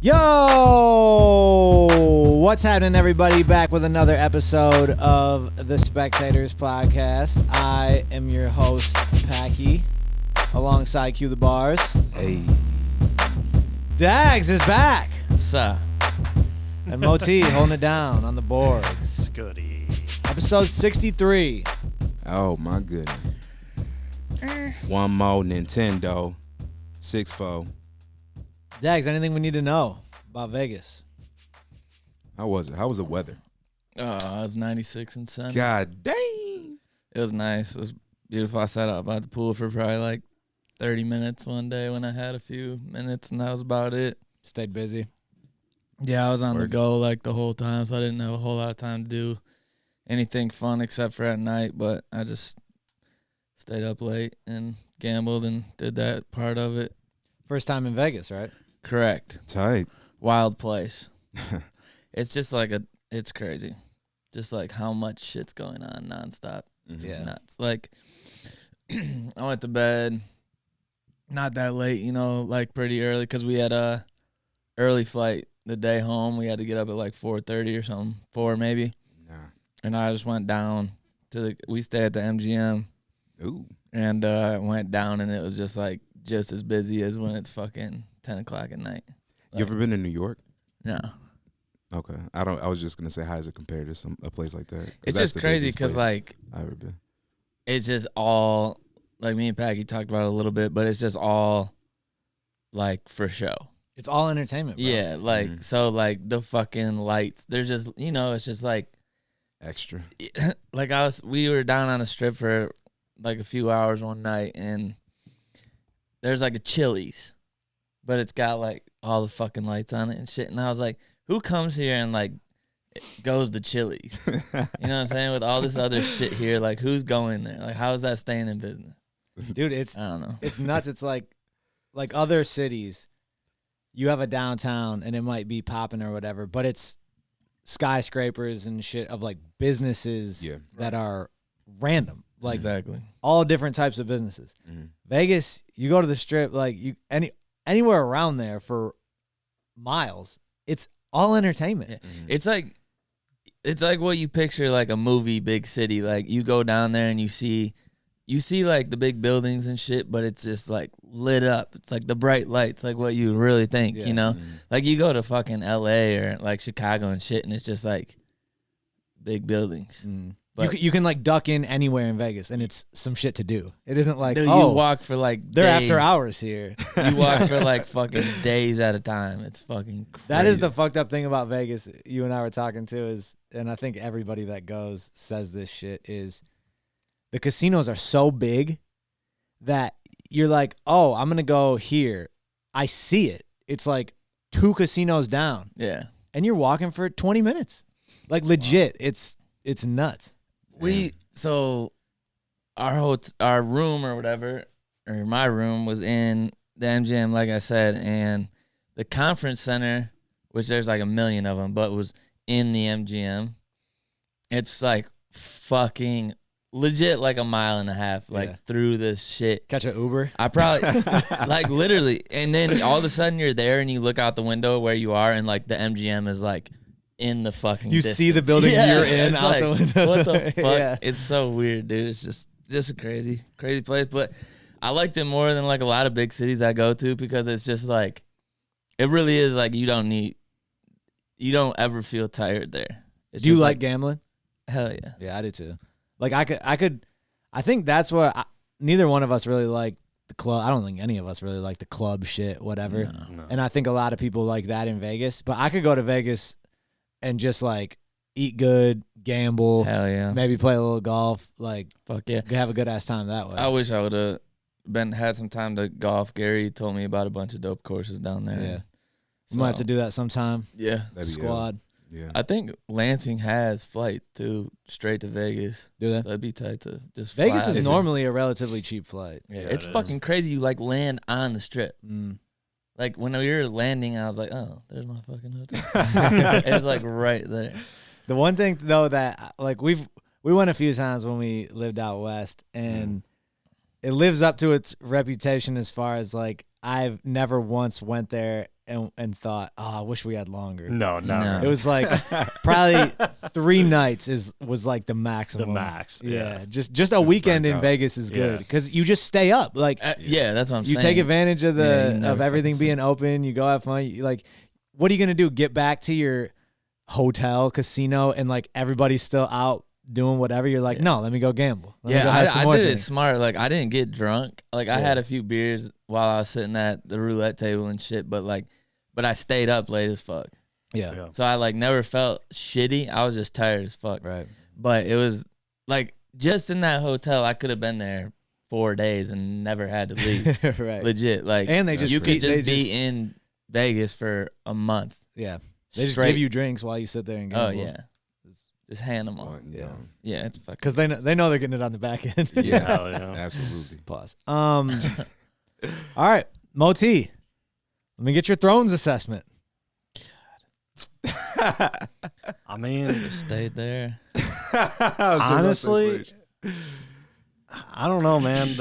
Yo! What's happening, everybody? Back with another episode of the Specktators podcast. I am your host, Packy, alongside Q the Bars. Hey. Daggs is back. Suh. And Moe-T holding it down on the boards. Goody. Episode 63. Oh, my goodness. One more Nintendo. 6-4. Daggs, anything we need to know about Vegas? How was it? How was the weather? It was 96 and sunny. God dang. It was nice. It was beautiful. I sat out by the pool for probably like 30 minutes one day when I had a few minutes, and that was about it. Stayed busy. Yeah, I was on the Word. go like the whole time, so I didn't have a whole lot of time to do anything fun except for at night, but I just stayed up late and gambled and did that part of it. First time in Vegas, right? Correct. Tight. Wild place. It's just like it's crazy. Just like how much shit's going on nonstop. It's Yeah. nuts. Like, I went to bed not that late, like pretty early because we had a early flight the day home. We had to get up at like 4:30 or something, 4 maybe. Nah. And I just went down we stayed at the MGM Ooh. and went down, and it was just like just as busy as when it's fucking 10 o'clock at night. You ever been to New York? No. Okay. I was just gonna say, how does it compare to a place like that? 'Cause It's that's just the crazy busiest because place like I've ever been. it's just all like me and Packy talked about it a little bit, but it's just all like for show. It's all entertainment, bro. Yeah, like so like the fucking lights, they're just it's just like Extra. like we were down on the strip for like a few hours one night, and there's like a Chili's, but it's got like all the fucking lights on it and shit. And I was like, who comes here and like goes to Chili's? You know what I'm saying? With all this other shit here, like who's going there? Like how is that staying in business? Dude, it's I don't know. it's nuts. It's like other cities, you have a downtown and it might be popping or whatever, but it's skyscrapers and shit of like businesses that are random, like Exactly. all different types of businesses. Mhm. Vegas, you go to the strip, like anywhere around there for miles, it's all entertainment. Yeah. Mhm. It's like what you picture like a movie big city. Like you go down there and you see like the big buildings and shit, but it's just like lit up. It's like the bright lights, like what you really think, Yeah. Mhm. Like you go to fucking LA or like Chicago and shit, and it's just like big buildings. Mm. But- You can like duck in anywhere in Vegas and it's some shit to do. It isn't like, Dude, oh, you walk for like they're days. after hours here. You walk for like fucking days at a time. It's fucking crazy. That is the fucked up thing about Vegas. You and I were talking to is, and I think everybody that goes says this shit, is the casinos are so big that you're like, oh, I'm going to go here. I see it. It's like 2 casinos down Yeah. and you're walking for 20 minutes. Like legit. It's nuts. So our room or whatever, or my room was in the MGM, like I said, and the conference center, which there's like a million of them, but was in the MGM. It's like fucking legit like a mile and a half, like Yeah. through this shit. Catch an Uber. I probably like literally, and then all of a sudden you're there and you look out the window where you are, and like the MGM is like in the fucking You distance. see the building you're in it's out the window. What the fuck? Yeah. It's so weird, dude. It's just a crazy place. But I liked it more than like a lot of big cities I go to, because it's just like it really is like you don't ever feel tired there. It's Do you just like gambling? hell yeah. Yeah, I do too. Like I think that's what neither one of us really like the club. I don't think any of us really like the club shit, whatever. No. And I think a lot of people like that in Vegas. But I could go to Vegas and just like eat good, gamble, Hell yeah. maybe play a little golf, like Fuck yeah. have a good ass time that way. I wish I would have had some time to golf. Gary told me about a bunch of dope courses down there. Yeah. We might have to do that sometime. Yeah. That'd be Squad. Yeah. I think Lansing has flights too, straight to Vegas. Do they? So that'd be tight to just Vegas fly. is normally a relatively cheap flight. Yeah, Yeah, it's it is. fucking crazy. You like land on the strip. Mm. Like when we were landing, I was like, oh, there's my fucking hotel. It's like right there. The one thing though that like we went a few times when we lived out west, and it lives up to its reputation as far as like I've never once went there and thought, oh, I wish we had longer. No, No. It was like probably 3 nights was like the maximum. The max. Yeah. Just a weekend in burnt out. Vegas is good Yeah. because you just stay up. Like Yeah, that's what I'm you saying. take advantage of Yeah, you the never of everything fucking being open. You go have fun. You, like, what are you gonna do? Get back to your hotel, casino, and like everybody's still out doing whatever. You're like, no, let me go gamble. Let me go Yeah, have some I more did it drinks. smart. Like I didn't get drunk. Like I Yeah. had a few beers while I was sitting at the roulette table and shit. But I stayed up late as fuck. Yeah. Yeah. So I like never felt shitty. I was just tired as fuck. Right. But it was like just in that hotel, I could have been there 4 days and never had to leave. Right. Legit. Like And they just you feed- could they just be just- in Vegas for a month. Yeah. They just Straight. give you drinks while you sit there and gamble. Oh yeah. Just hand them on. Yeah. Yeah, it's fucking. Because they know they're getting it on the back end. Yeah, Hell yeah. absolutely. Pause. All right, Moe-T, let me get your Thrones assessment. I mean, Just stayed there. honestly, I don't know, man.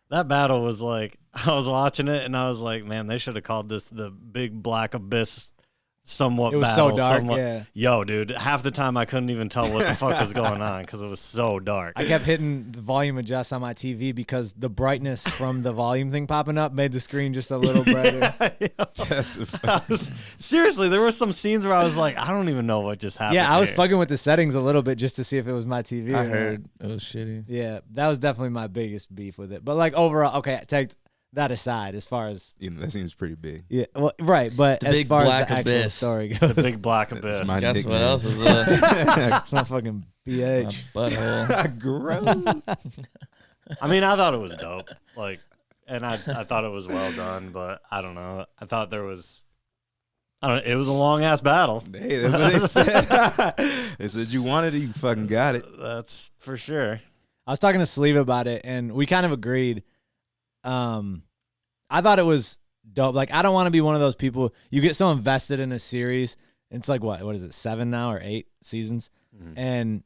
That battle was like, I was watching it and I was like, man, they should have called this the Big Black Abyss. Somewhat It was battle, so dark. somewhat- Yeah. Yo, dude, half the time I couldn't even tell what the fuck was going on because it was so dark. I kept hitting the volume adjust on my TV because the brightness from the volume thing popping up made the screen just a little brighter. Seriously, there were some scenes where I was like, I don't even know what just happened. Yeah, I was here. fucking with the settings a little bit just to see if it was my TV. I or not. heard it was shitty. Yeah, that was definitely my biggest beef with it. But like overall, okay, take that aside as far as That seems pretty big. yeah, well, right. But The as Big far Black as the actual Abyss. story The goes, Big Black Abyss. my Guess what nickname. else is it's my fucking my BH. butthole? Gross. I mean, I thought it was dope. Like, and I thought it was well done, but I don't know. I thought there was. I don't know, it was a long ass battle. Hey, that's what they said. They said you wanted it, you fucking got it. That's for sure. I was talking to Sleeve about it, and we kind of agreed. I thought it was dope. Like, I don't want to be one of those people. You get so invested in a series. It's like what is it? 7 now or 8 seasons, and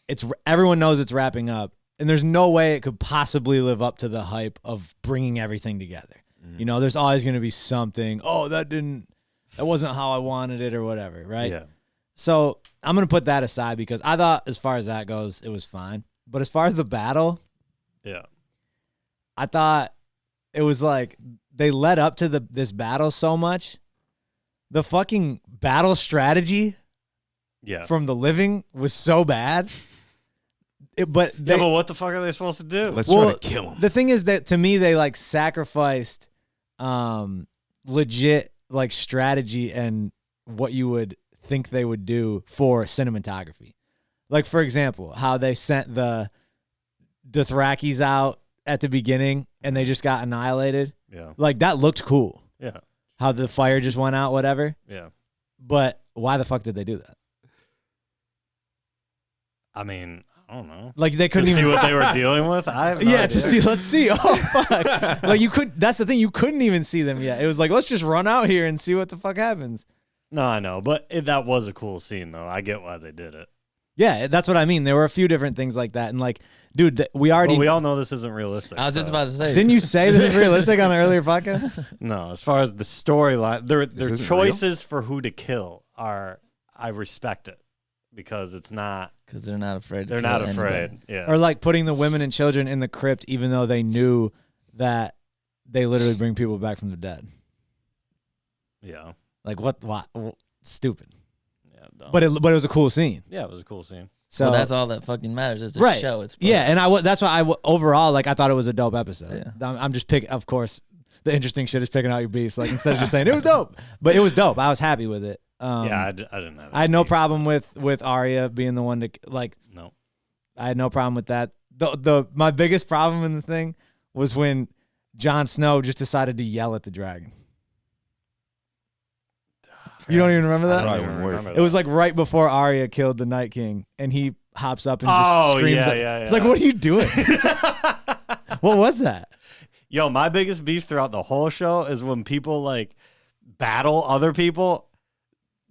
it's everyone knows it's wrapping up, and there's no way it could possibly live up to the hype of bringing everything together. You know, there's always going to be something. Oh, that wasn't how I wanted it, or whatever, right? Yeah. So I'm going to put that aside because I thought, as far as that goes, it was fine. But as far as the battle, Yeah. I thought it was like they led up to this battle so much. The fucking battle strategy Yeah. from the living was so bad. But Yeah, but what the fuck are they supposed to do? Let's Well, try to kill him. the thing is that to me they like sacrificed legit like strategy and what you would think they would do for cinematography. Like, for example, how they sent the Dothrakis out at the beginning and they just got annihilated. Yeah. Like, that looked cool. Yeah. How the fire just went out, whatever. Yeah. But why the fuck did they do that? I mean, I don't know. Like, they To couldn't see even what they were dealing with? I have no yeah, idea. to see. Let's see. Oh fuck! Like, you couldn't. That's the thing. You couldn't even see them yet. It was like, let's just run out here and see what the fuck happens. No, I know, but that was a cool scene, though. I get why they did it. Yeah, that's what I mean. There were a few different things like that, and like, dude, we already. But we all know this isn't realistic. I was just so- about to say. Didn't you say this is realistic on an earlier podcast? No, as far as the storyline, their isn't choices for who to kill are. I respect it because it's not. Because they're not afraid. To They're kill not anybody. afraid. Yeah. Or like putting the women and children in the crypt, even though they knew that they literally bring people back from the dead. Yeah. Like, what? Stupid. Yeah. Dumb. But it was a cool scene. yeah, it was a cool scene. So Well, that's all that fucking matters is the right. show. It's fun. Yeah, and that's why overall, like, I thought it was a dope episode. Yeah. I'm just picking, of course, the interesting shit is picking out your beefs. Like, instead of just saying it was dope, but it was dope. I was happy with it. Yeah, I didn't have. I had no any- problem with Arya being the one to like. No. I had no problem with that. My biggest problem in the thing was when Jon Snow just decided to yell at the dragon. You don't even remember I that? don't Probably even wouldn't work. remember It was that. like right before Arya killed the Night King, and he hops up and just Oh, screams. yeah, at- yeah, It's yeah. like, what are you doing? What was that? Yo, my biggest beef throughout the whole show is when people like battle other people.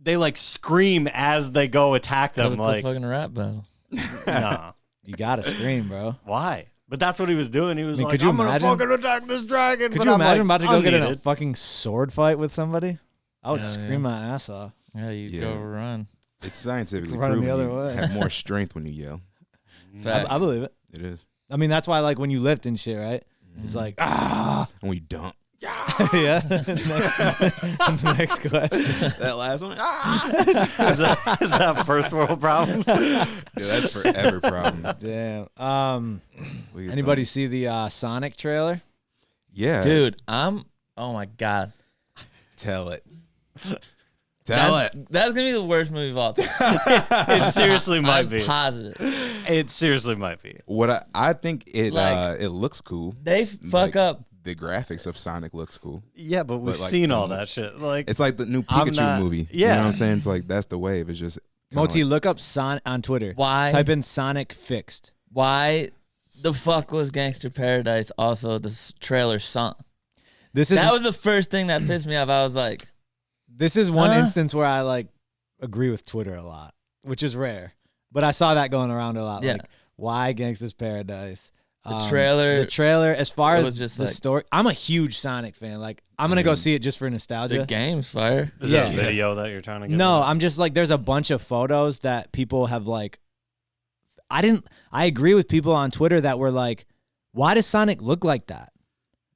They like scream as they go attack 'Cause them. it's Like, a fucking rap battle. nah. You gotta scream, bro. Why? But that's what he was doing. He was like, could you I'm going to imagine? fucking attack this dragon. Could But you I'm imagine like, about to go get in a unneeded. fucking sword fight with somebody? I would Hell scream yeah. my ass off. Yeah, you Yeah. go run. It's scientifically Running proven the other you way. have more strength when you yell. Fact. I believe it. It is. I mean, that's why, like, when you lift and shit, right? It's like, And when you dunk. yeah. Next question. That last one. Is that first world problem? Yeah, that's forever problem. Damn. Look at Anybody them. see the Sonic trailer? Yeah. Dude, oh my God. Tell it. Tell That's going to be the worst movie of all time. It seriously might I'm be. positive. It seriously might be. What I think it Like, it looks cool. They fuck Like, up. The graphics of Sonic looks cool. Yeah, but we've like, seen all that shit. Like, It's like the new I'm Pikachu not- movie. yeah. You know what I'm saying? It's like that's the wave. It's just kinda Moe-T, like- look up Sonic on Twitter. Why? Type in Sonic fixed. Why the fuck was Gangster Paradise also the trailer song? This is That was the first thing that pissed me off. I was like, one Huh? instance where I like agree with Twitter a lot, which is rare. But I saw that going around a lot. Yeah. Like, why Gangsta's Paradise? The trailer- The trailer, as far it as was just the like- story, I'm a huge Sonic fan. Like, I'm gonna go see it just for nostalgia. the game's fire. is Yeah. that a video that you're trying to get? No, at? I'm just like, there's a bunch of photos that people have like. I agree with people on Twitter that were like, why does Sonic look like that?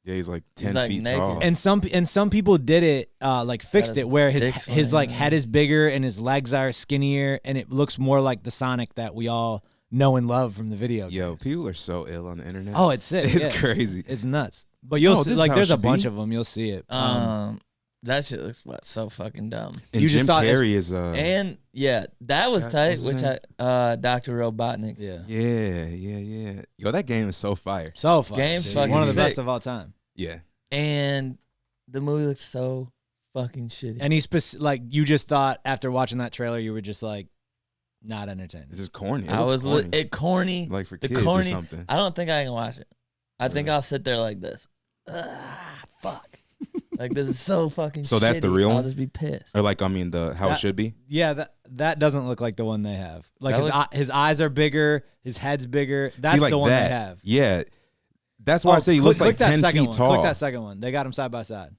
Yeah, he's like 10 He's, like, feet naked. tall. And some people did it like fixed his it where dick his like swinging. head is bigger and his legs are skinnier and it looks more like the Sonic that we all know and love from the video games. Yo, people are so ill on the internet. Oh, it's sick. it's yeah. crazy. It's nuts. But you'll No, see, this is like how it there's a should bunch be. of them. You'll see it. That shit looks so fucking dumb. And you Jim just saw it as- Carrey is And yeah, that was God, tight. what's his Which name? Dr. Robotnik. yeah. Yeah. Yo, that game is so fire. So fun. Game's dude. fucking One of the sick. best of all time. Yeah. And the movie looks so fucking shitty. And he's like you just thought after watching that trailer you were just like not entertained. It's just corny. It I looks was corny. corny. Like for the kids or corny. something. I don't think I can watch it. I think Really? I'll sit there like this. Fuck. Like this is so fucking. So that's the shitty. real I'll one? just be pissed. Or like, I mean, how it That- should be. Yeah, that doesn't look like the one they have. Like That his eyes are bigger, his head's bigger. That's See, like the one that. they have. Yeah. That's why I say he looks like click that 10 second feet one. tall. Click that second one. They got them side by side.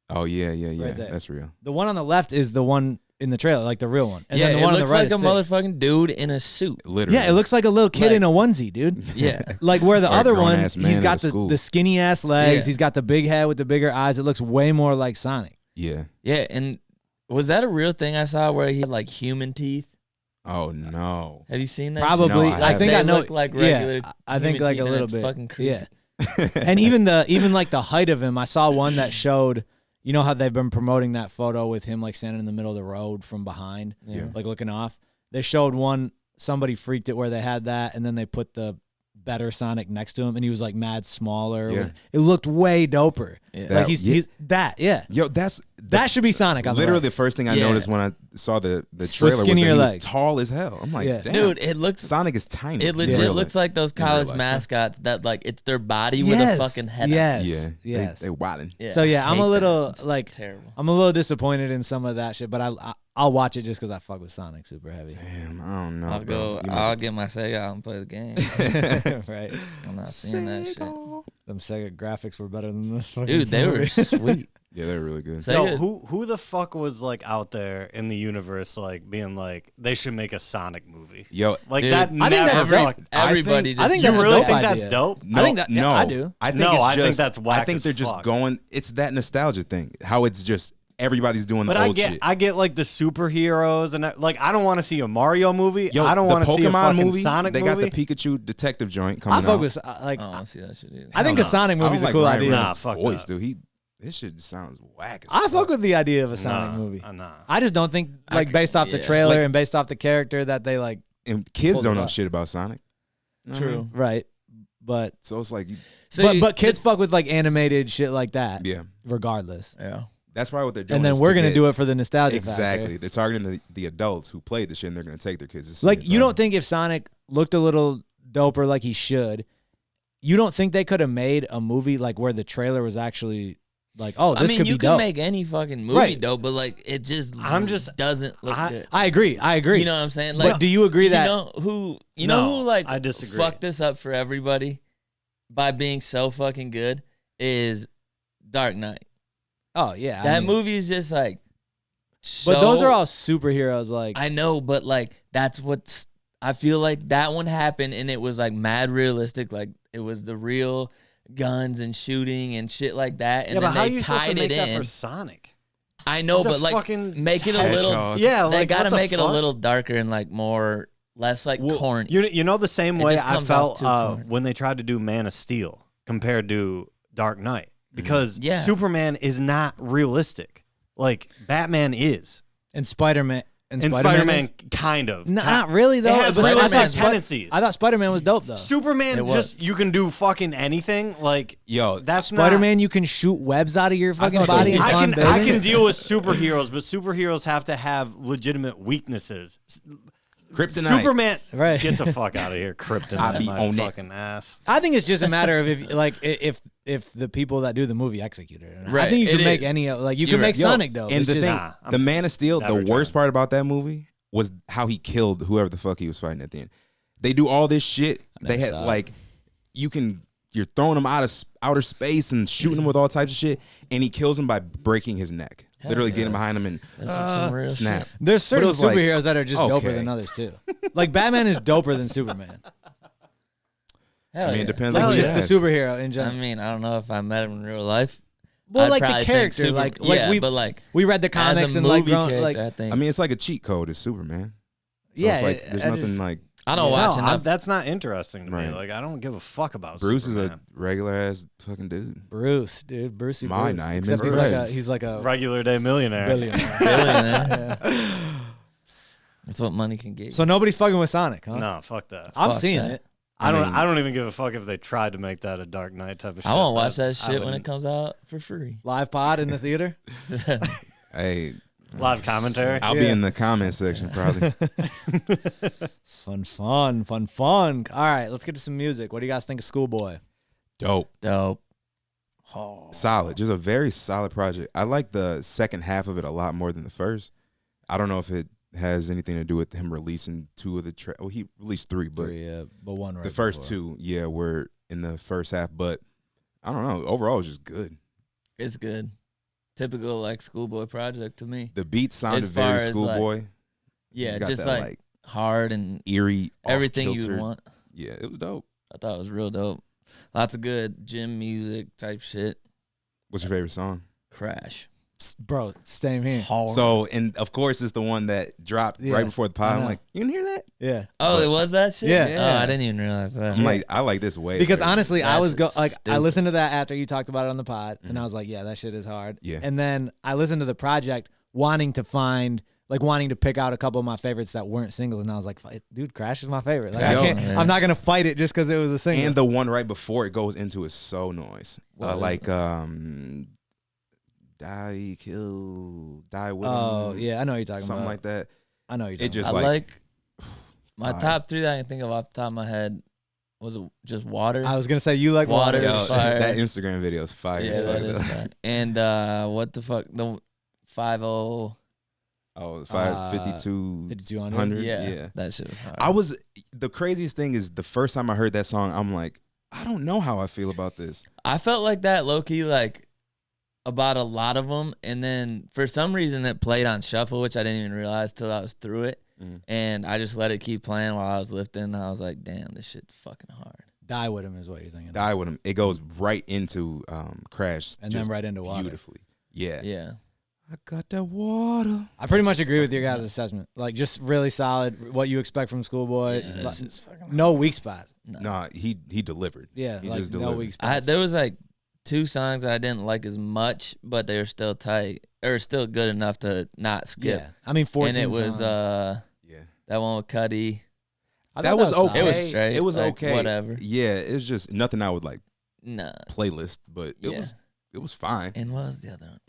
Oh, yeah. Right there. That's real. The one on the left is the one in the trailer, like the real one. And yeah, then the it one looks on the right like a is fake. motherfucking dude in a suit. Literally. Yeah, it looks like a little kid Like- in a onesie, dude. Yeah. Like where the Or a other one, grown-ass man he's in got a school. the skinny ass legs. Yeah. He's got the big head with the bigger eyes. It looks way more like Sonic. Yeah. Yeah, and was that a real thing I saw where he had like human teeth? Oh, no. Have you seen that? Probably. No, I I haven't. think They I know. look like yeah, regular I think human like teeth, a and little it's bit. fucking creepy. Yeah. And even like the height of him, I saw one that showed. You know how they've been promoting that photo with him like standing in the middle of the road from behind, Yeah. like looking off. They showed one. Somebody freaked it where they had that, and then they put the better Sonic next to him, and he was like mad smaller. Yeah. It looked way doper. Yeah. That- Like he's that. Yeah, Yo, that's that should be Sonic. On literally the the first thing I Yeah. noticed when I saw the trailer was that skinnier he was legs. tall as hell. I'm like, Yeah. damn. Dude, it looks Sonic is tiny. it legit in real looks life. like those In real college life. mascots that like it's their body right. with Yes. a fucking head. Yes. Yeah. Yes. They wildin'. Yeah, So, yeah, I I'm a hate that. little, It's like- terrible. I'm a little disappointed in some of that shit, but I'll watch it just because I fuck with Sonic super heavy. Damn, I don't know. I'll bro. go. You I'll might- get my Sega out and play the game. Right. I'm not seeing that shit. Them Sega graphics were better than this. fucking Dude, they were movie. sweet. Yeah, they're really good. Sega, Yo, who the fuck was like out there in the universe like being like they should make a Sonic movie? Yo, Like Dude, that I think that's never dope. fuck. everybody I think just that's You a really dope think idea. that's dope? no, think that- yeah, no, I do. I think No, it's I think just, that's whack I think as they're just fuck. going. It's that nostalgia thing. How it's just everybody's doing But the old shit. I get like the superheroes and like I don't want to see a Mario movie. Yo, I don't the want to see a Pokemon fucking movie. Sonic They movie. got the Pikachu detective joint I coming fuck out. with like. I don't want to see that shit either. I think a Sonic I don't movie's a like cool Ryan idea. Reynolds' Nah, fuck voice, that. dude. This shit sounds whack. As I fuck fuck with the idea of a Sonic Nah, movie. nah. I just don't think like based off the yeah. trailer Like- and based off the character that they like. And kids Pulled don't it know up. shit about Sonic. You know what I True. mean? Right. But So it's like, but kids fuck with like animated shit like that. yeah, Regardless. Yeah. that's probably what they're doing. And then is we're to gonna get- do it for the nostalgia exactly. factor. They're targeting the adults who played the shit, and they're gonna take their kids to see Like it, you bro. don't think if Sonic looked a little doper like he should, you don't think they could have made a movie like where the trailer was actually like, oh, this I mean, could you be can dope. make any fucking movie Right. dope, but like it just doesn't look I- good. I agree. You know what I'm saying? Like, But do you agree that you know No, who like I disagree. fucked this up for everybody by being so fucking good is Dark Knight. Oh yeah, That movie is just like. But those are all superheroes. Like I know, but like that's what's. I feel like that one happened and it was like mad realistic. Like it was the real guns and shooting and shit like that. And yeah, then but how are they you supposed to tied make it that in. for Sonic? I know, It's a but like fucking make it a little. hedgehog. Yeah, They like gotta what the make it a fuck? little darker and like more, less like corny. You know the same It way just I comes felt off too corny. when they tried to do Man of Steel compared to Dark Knight because Yeah. Superman is not realistic. Like Batman is, and Spider-Man. and Spider-Man kind of. Not really though. It has But I realistic thought tendencies. I thought Spider-Man was dope though. Superman It was. just you can do fucking anything. Like Yo, that's Spider-Man, you can shoot webs out of your fucking thought body. the- and I climb can I can buildings. deal with superheroes, but superheroes have to have legitimate weaknesses. Kryptonite. Superman, Right. Get the fuck out of here, I Kryptonite, be my on it. fucking ass. I think it's just a matter of if the people that do the movie execute it. I Right, think you it can make is. any like you You're can make right. Yo, Sonic though. And It's the just, thing, Nah, I'm the Man of Steel, the never worst trying. part about that movie was how he killed whoever the fuck he was fighting at the end. They do all this shit. They never had saw it. like, you're throwing him out of outer space and shooting him with all types of shit, and he kills him by breaking his neck, Hell literally yeah. getting behind him and That's some real snap. shit. there's certain it was like, superheroes that are just doper okay. than others too. Like Batman is doper than Superman. Hell I mean, yeah. it depends Like on just who the you ask. superhero in I general. mean, I don't know if I met him in real life. Well, I'd like the probably think character, like yeah, we but like we read the comics as a and like movie grown, character, like I think. I mean, it's like a cheat code. It's Superman. So yeah, it's like there's I nothing just- like I don't watch enough. That's not interesting to me. Right. Like I don't give a fuck about Bruce Superman. is a regular ass fucking dude. Bruce, dude, Brucey My Bruce. name Except is he's like a regular day millionaire. billionaire. Billionaire. Yeah. That's what money can get you. So nobody's fucking with Sonic, huh? No, fuck that. I'm Fuck seeing that. it. I mean- don't even give a fuck if they tried to make that a Dark Knight type of shit. I won't watch that I shit when it wouldn't. comes out for free. Live pod in the theater. Hey, Live commentary. I'll be in the comment section probably. Fun. All right, let's get to some music. What do you guys think of Schoolboy? Dope. Dope. Oh. Solid. Just a very solid project. I like the second half of it a lot more than the first. I don't know if it has anything to do with him releasing two of the tracks. Well, he released three, but but one right the first before. two, yeah, were in the first half. But I don't know. Overall, it was just good. It's good. Typical like Schoolboy project to me. The beat sounded As far very as, like, Schoolboy. Yeah, You got just that, like hard and eerie, everything you off-kilter. would want. Yeah, it was dope. I thought it was real dope. Lots of good gym music type shit. What's your favorite song? Crash. Bro, same here. Hard. So, and of course, it's the one that dropped Yeah, right before the I pod. I'm know. like, you can hear that? Yeah. Oh, but- it was that shit? Yeah. Oh, I didn't even realize that. I'm like, I like this way Because better. honestly, I That was shit's I stupid. listened to that after you talked about it on the pod, and Mhm. I was like, yeah, that shit is hard. Yeah. And then I listened to the project, wanting to pick out a couple of my favorites that weren't singles, and I was like, dude, Crash is my favorite. Like, I Yo. can't. Yeah. I'm not gonna fight it just because it was a single. and the one right before it goes into is so noise. What is Like, die, kill, die with oh him, yeah, I know what you're talking something about. like that. I know what you're It talking just I about. like my fire. top three that I can think of off the top of my head. Was it just water? I was gonna say you like Water water. is Yo, fire. that Instagram video is fire. yeah, as that fuck, is though. fire. And what the fuck? The 50. Oh, 552. 5200. Yeah, that shit was hard. I was the craziest thing is the first time I heard that song, I'm like, I don't know how I feel about this. I felt like that low key, like about a lot of them, and then for some reason it played on shuffle, which I didn't even realize till I was through it, Mhm. and I just let it keep playing while I was lifting. And I was like, damn, this shit's fucking hard. Die with him is what you're thinking. Die with him. It goes right into Crash, And just then right into water. beautifully. Yeah. Yeah, I got that water. I pretty much agree with your guys' assessment. Like, just really solid. What you expect from Schoolboy. yeah, Like, this is fucking no weak spots. Nah, he delivered. Yeah, He like just no delivered. weak spots. There was like two songs that I didn't like as much, but they were still tight or still good enough to not skip. Yeah, I mean 14. And it was songs. Yeah. that one with Cuddy. I That thought was solid. okay. It was straight. It was like, okay. Whatever. Yeah, it's just nothing I would like Nah. playlist, but Yeah. it was fine. And what was the other one?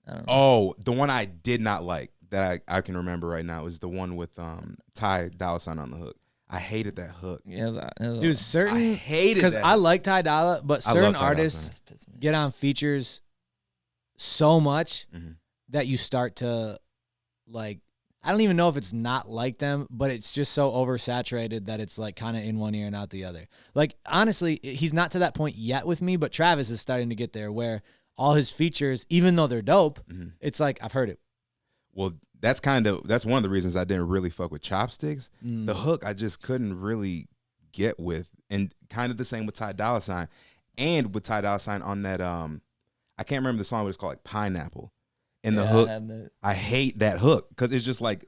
I don't know. Oh, the one I did not like that I can remember right now is the one with Ty Dolla $ign on the hook. I hated that hook. Yeah, it was Dude, I certain hated because that. I like Ty Dolla, but I love certain Ty Dolla artists That's pissing me. get on features so much Mhm. that you start to like. I don't even know if it's not like them, but it's just so oversaturated that it's like kind of in one ear and out the other. Like, honestly, he's not to that point yet with me, but Travis is starting to get there where all his features, even though they're dope, it's like, I've heard it. Well, that's one of the reasons I didn't really fuck with Chopsticks. The hook I just couldn't really get with, and kind of the same with Ty Dolla $ign, and with Ty Dolla $ign on that I can't remember the song, but it's called like Pineapple. And the hook, I hate that hook because it's just like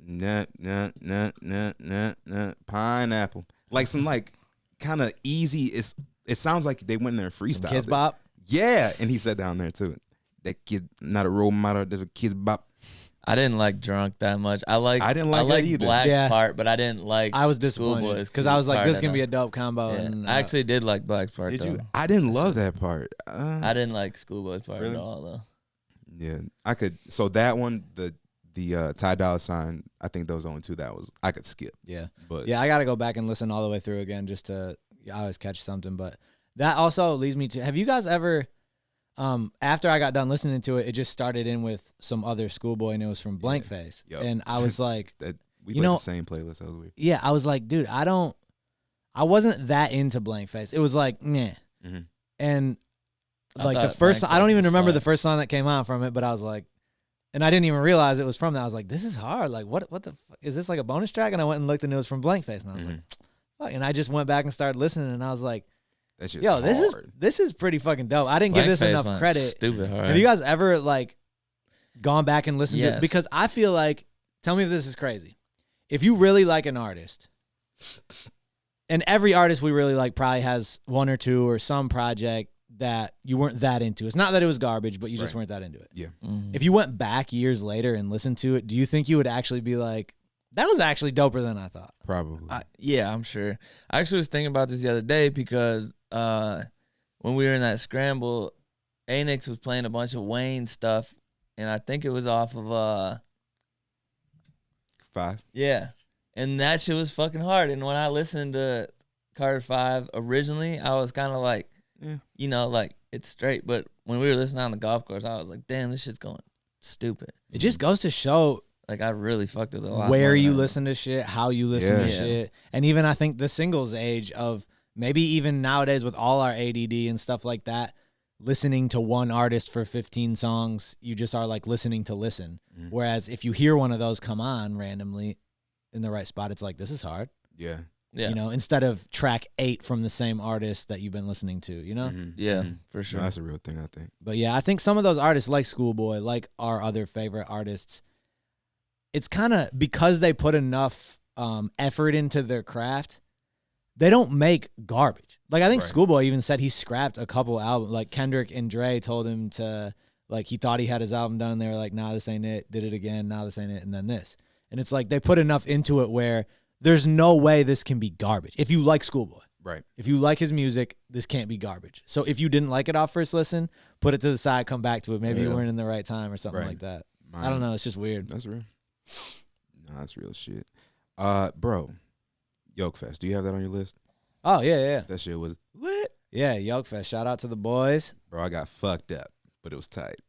nah, nah, nah, nah, nah, nah, pineapple, like some like kind of easy. It sounds like they went in there and freestyle. Kids Bop. Yeah, and he said down there too. That kid not a role model. There's a Kids Bop. I didn't like Drunk that much. I didn't like that either. Black's part, but I didn't like. I was disappointed because I was like, this is gonna be a dope combo. Yeah. And I actually did like Black's part. Did though. you? I didn't love that part. I didn't like Schoolboy's part Really? at all though. Yeah, I could. So that one, the Ty Dolla $ign, I think those only two that I could skip. Yeah, but yeah, I got to go back and listen all the way through again just to I always catch something. But that also leads me to: have you guys ever? After I got done listening to it, it just started in with some other Schoolboy, and it was from Blank Face, and I was like, that we played the same playlist. That was weird. Yeah, I was like, dude, I wasn't that into Blank Face. It was like, nah, and like the first, I don't even remember the first song that came out from it, but I was like, and I didn't even realize it was from that. I was like, this is hard. Like, what the fuck? Is this like a bonus track? And I went and looked, and it was from Blank Face, and I was like, fuck. And I just went back and started listening, and I was like, that's just yo, hard. this is pretty fucking dope. I didn't give this enough credit. Stupid hard. Have you guys ever like gone back and listened to it? Because I feel like, tell me if this is crazy. If you really like an artist, and every artist we really like probably has one or two or some project that you weren't that into. It's not that it was garbage, but you just weren't that into it. Yeah. If you went back years later and listened to it, do you think you would actually be like, that was actually doper than I thought? Probably. Yeah, I'm sure. I actually was thinking about this the other day because when we were in that scramble, Anix was playing a bunch of Wayne stuff, and I think it was off of 5. Yeah, and that shit was fucking hard. And when I listened to Carter 5 originally, I was kind of like, you know, like it's straight. But when we were listening on the golf course, I was like, damn, this shit's going stupid. It just goes to show. Like, I really fucked with it a lot. Where you listen to shit, how you listen to shit. And even I think the singles age of maybe even nowadays with all our ADD and stuff like that, listening to one artist for 15 songs, you just are like listening to listen. Whereas if you hear one of those come on randomly in the right spot, it's like, this is hard. Yeah. You know, instead of track 8 from the same artist that you've been listening to, you know? Yeah, for sure. No, that's a real thing, I think. But yeah, I think some of those artists like Schoolboy, like our other favorite artists, it's kind of because they put enough effort into their craft, they don't make garbage. Like, I think Schoolboy even said he scrapped a couple albums. Like, Kendrick and Dre told him to, like, he thought he had his album done. They were like, nah, this ain't it. Did it again. Nah, this ain't it. And then this. And it's like they put enough into it where there's no way this can be garbage. If you like Schoolboy. Right. If you like his music, this can't be garbage. So if you didn't like it off first listen, put it to the side, come back to it. Maybe you weren't in the right time or something like that. I don't know. It's just weird. That's real. No, that's real shit. Bro, Yolkfest. Do you have that on your list? Oh, yeah. That shit was lit. Yeah, Yolkfest. Shout out to the boys. Bro, I got fucked up, but it was tight.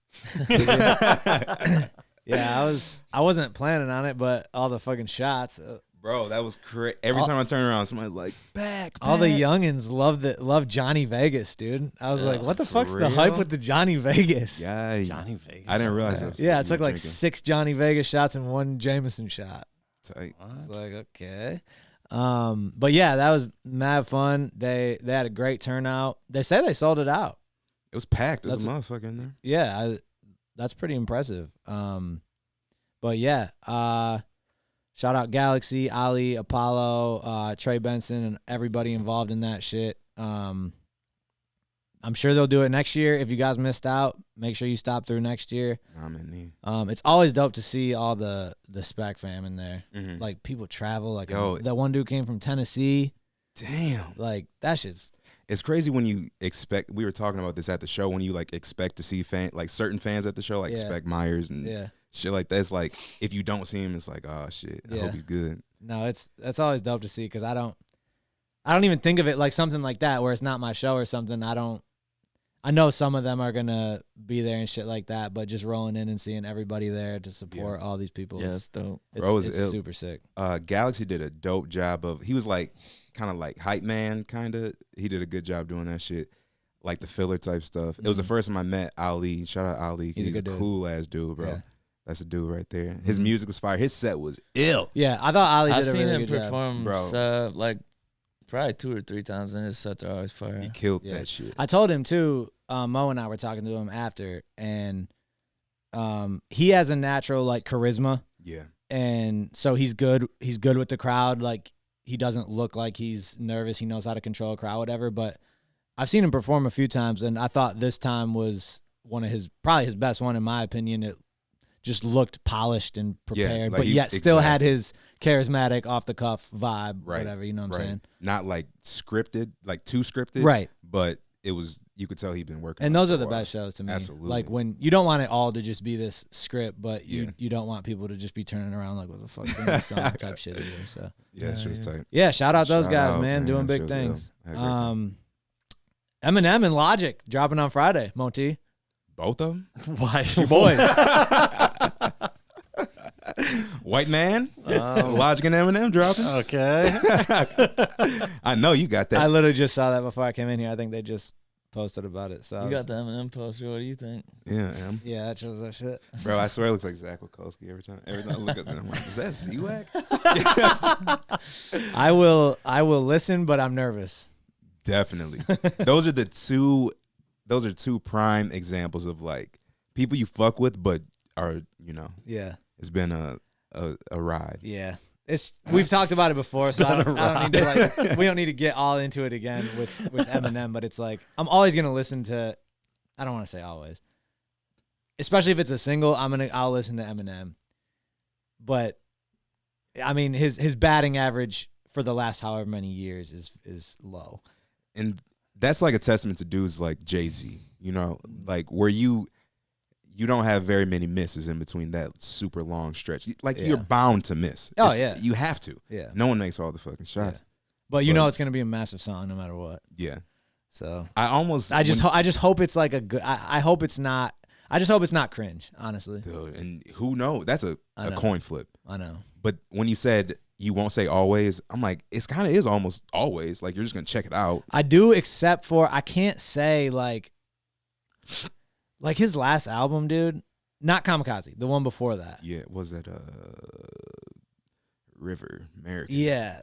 Yeah, I wasn't planning on it, but all the fucking shots. Bro, that was crazy. Every time I turn around, somebody's like, back. All the youngins love Johnny Vegas, dude. I was like, what the fuck's the hype with the Johnny Vegas? Yeah, Johnny Vegas. I didn't realize that. Yeah, it's like 6 Johnny Vegas shots and 1 Jameson shot. Tight. I was like, okay. But yeah, that was mad fun. They had a great turnout. They say they sold it out. It was packed. There's a motherfucker in there. Yeah, that's pretty impressive. But yeah, shout out Galaxy, Ali, Apollo, Trey Benson, and everybody involved in that shit. I'm sure they'll do it next year. If you guys missed out, make sure you stop through next year. I'm in need. It's always dope to see all the Spec fam in there. Like, people travel. Like, Yo, that one dude came from Tennessee. Damn. Like, that shit's... It's crazy when you expect. We were talking about this at the show. When you like expect to see certain fans at the show, like Spec Myers and shit like that. It's like if you don't see him, it's like, oh shit. I hope he's good. No, that's always dope to see because I don't even think of it like something like that where it's not my show or something. I I know some of them are gonna be there and shit like that, but just rolling in and seeing everybody there to support all these people, Yeah, it's dope. it's super sick. Galaxy did a dope job of. He was like kind of like hype man, kind of. He did a good job doing that shit, like the filler type stuff. It was the first time I met Ali. Shout out Ali. He's a cool ass dude, bro. Yeah. That's a dude right there. His music was fire. His set was ill. Yeah, I thought Ali did a really good job. I've seen him perform, bro. Like probably 2 or 3 times, and his sets are always fire. He killed that shit. I told him too. Mo and I were talking to him after, and he has a natural like charisma. Yeah. And so he's good. He's good with the crowd. Like he doesn't look like he's nervous. He knows how to control a crowd, whatever. But I've seen him perform a few times, and I thought this time was probably his best one in my opinion. It just looked polished and prepared, but yet still had his charismatic, off the cuff vibe, whatever. You know what I'm saying? Not like scripted, like too scripted, right? But it was. You could tell he'd been working. And those are the best shows to me. Absolutely. Like when you don't want it all to just be this script, but you don't want people to just be turning around like, what the fuck's in this song type shit either. So yeah, shit was tight. Yeah, shout out those guys, man, doing big things. Eminem and Logic dropping on Friday. Moe-T. Both of them? Why? Your boys. White man, Logic and Eminem dropping. Okay. I know you got that. I literally just saw that before I came in here. I think they just posted about it. So you got the Eminem poster. What do you think? Yeah, yeah, that shows that shit. Bro, I swear it looks like Zach Wachowski every time. Every time I look at them, I'm like, is that Z-Wack? I will listen, but I'm nervous. Definitely. Those are two prime examples of like people you fuck with, but are yeah. It's been a ride. Yeah. We've talked about it before, so I don't need to we don't need to get all into it again with Eminem, but it's like I'm always gonna listen to, I don't want to say always, especially if it's a single, I'll listen to Eminem. But I mean his batting average for the last however many years is low. And that's like a testament to dudes like Jay-Z, like where you don't have very many misses in between that super long stretch. Like you're bound to miss. Oh yeah, you have to. Yeah, no one makes all the fucking shots. Yeah. But you know it's gonna be a massive song no matter what. Yeah. So I just hope it's like a good. I hope it's not. I just hope it's not cringe. Honestly. Dude, and who knows? That's a coin flip. I know. But when you said you won't say always, I'm like, it's kind of is almost always. Like you're just gonna check it out. I do, except for I can't say like his last album, dude. Not Kamikaze, the one before that. Yeah, was that River American? Yeah.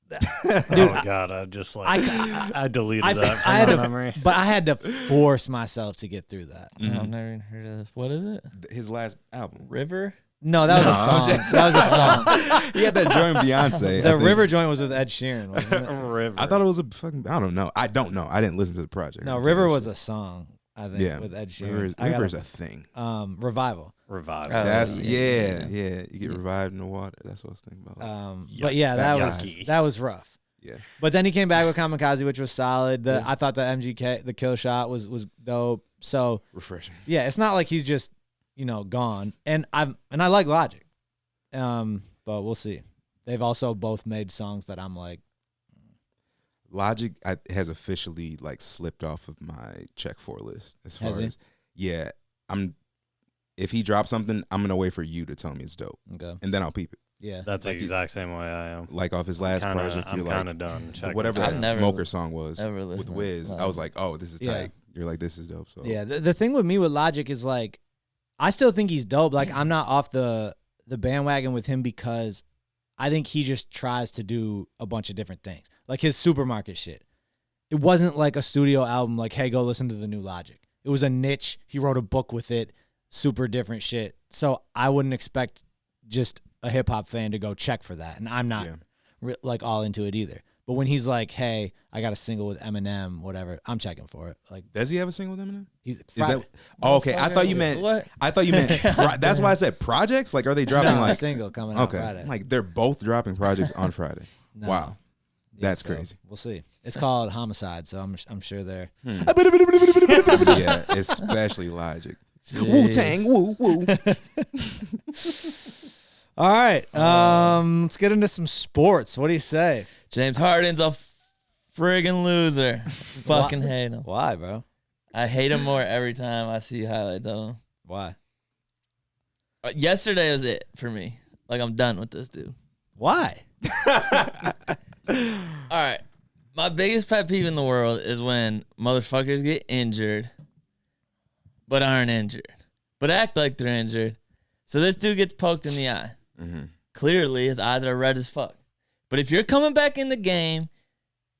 Dude, oh God, I just I deleted that from my memory. But I had to force myself to get through that. Mm-hmm. I've never even heard of this. What is it? His last album, River. No, that was a song. That was a song. He had that joint Beyonce. The River joint was with Ed Sheeran, wasn't it? River. I thought it was a fucking. I don't know. I didn't listen to the project. No, River was a song. I think with Ed Sheeran. River's a thing. Revival. That's yeah. You get revived in the water. That's what I was thinking about. But yeah, that was rough. Yeah. But then he came back with Kamikaze, which was solid. I thought the MGK, the kill shot was dope. So refreshing. Yeah, it's not like he's just gone. And I like Logic. But we'll see. They've also both made songs that I'm like. Logic has officially like slipped off of my check for list as far as if he drops something, I'm gonna wait for you to tell me it's dope. Okay. And then I'll peep it. Yeah. That's the exact same way I am. Like off his last project, I'm kind of done. Whatever that Smoker song was with Wiz, I was like, oh, this is tight. Yeah. You're like, this is dope. So yeah, the thing with me with Logic is like, I still think he's dope. Like I'm not off the bandwagon with him because I think he just tries to do a bunch of different things. Like his supermarket shit. It wasn't like a studio album like, hey, go listen to the new Logic. It was a niche. He wrote a book with it. Super different shit. So I wouldn't expect just a hip-hop fan to go check for that. And I'm not like all into it either. But when he's like, hey, I got a single with Eminem, whatever, I'm checking for it. Like, does he have a single with Eminem? Okay. I thought you meant that's why I said projects. Like, are they dropping a single coming out Friday? Like they're both dropping projects on Friday. No. Wow. That's crazy. We'll see. It's called Homicide, so I'm sure they're yeah, especially Logic. Wu-Tang, woo woo. All right, let's get into some sports. What do you say? James Harden's a friggin' loser. Fucking hate him. Why, bro? I hate him more every time I see highlights of him. Why? Yesterday was it for me. Like, I'm done with this dude. Why? All right. My biggest pet peeve in the world is when motherfuckers get injured but aren't injured, but act like they're injured. So this dude gets poked in the eye. Mm-hmm. Clearly, his eyes are red as fuck. But if you're coming back in the game,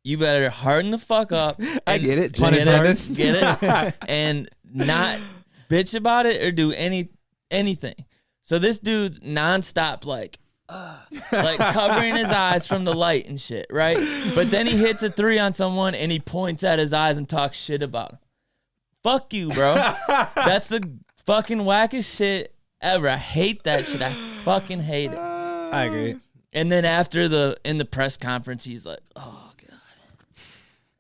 you better harden the fuck up. I get it. Pun intended. Get it? And not bitch about it or do anything. So this dude's nonstop like covering his eyes from the light and shit, right? But then he hits a 3 on someone and he points at his eyes and talks shit about him. Fuck you, bro. That's the fucking wackest shit ever. I hate that shit. I fucking hate it. I agree. And then after in the press conference, he's like, "Oh God,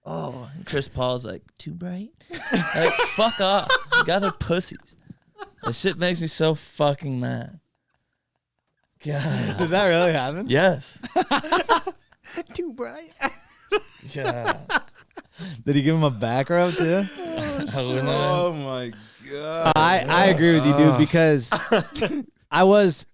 oh." And Chris Paul's like, "Too bright." Like, fuck off. You guys are pussies. That shit makes me so fucking mad. God. Did that really happen? Yes. Too bright. Yeah. Did he give him a back rub too? Oh my god. I agree with you, dude, because I was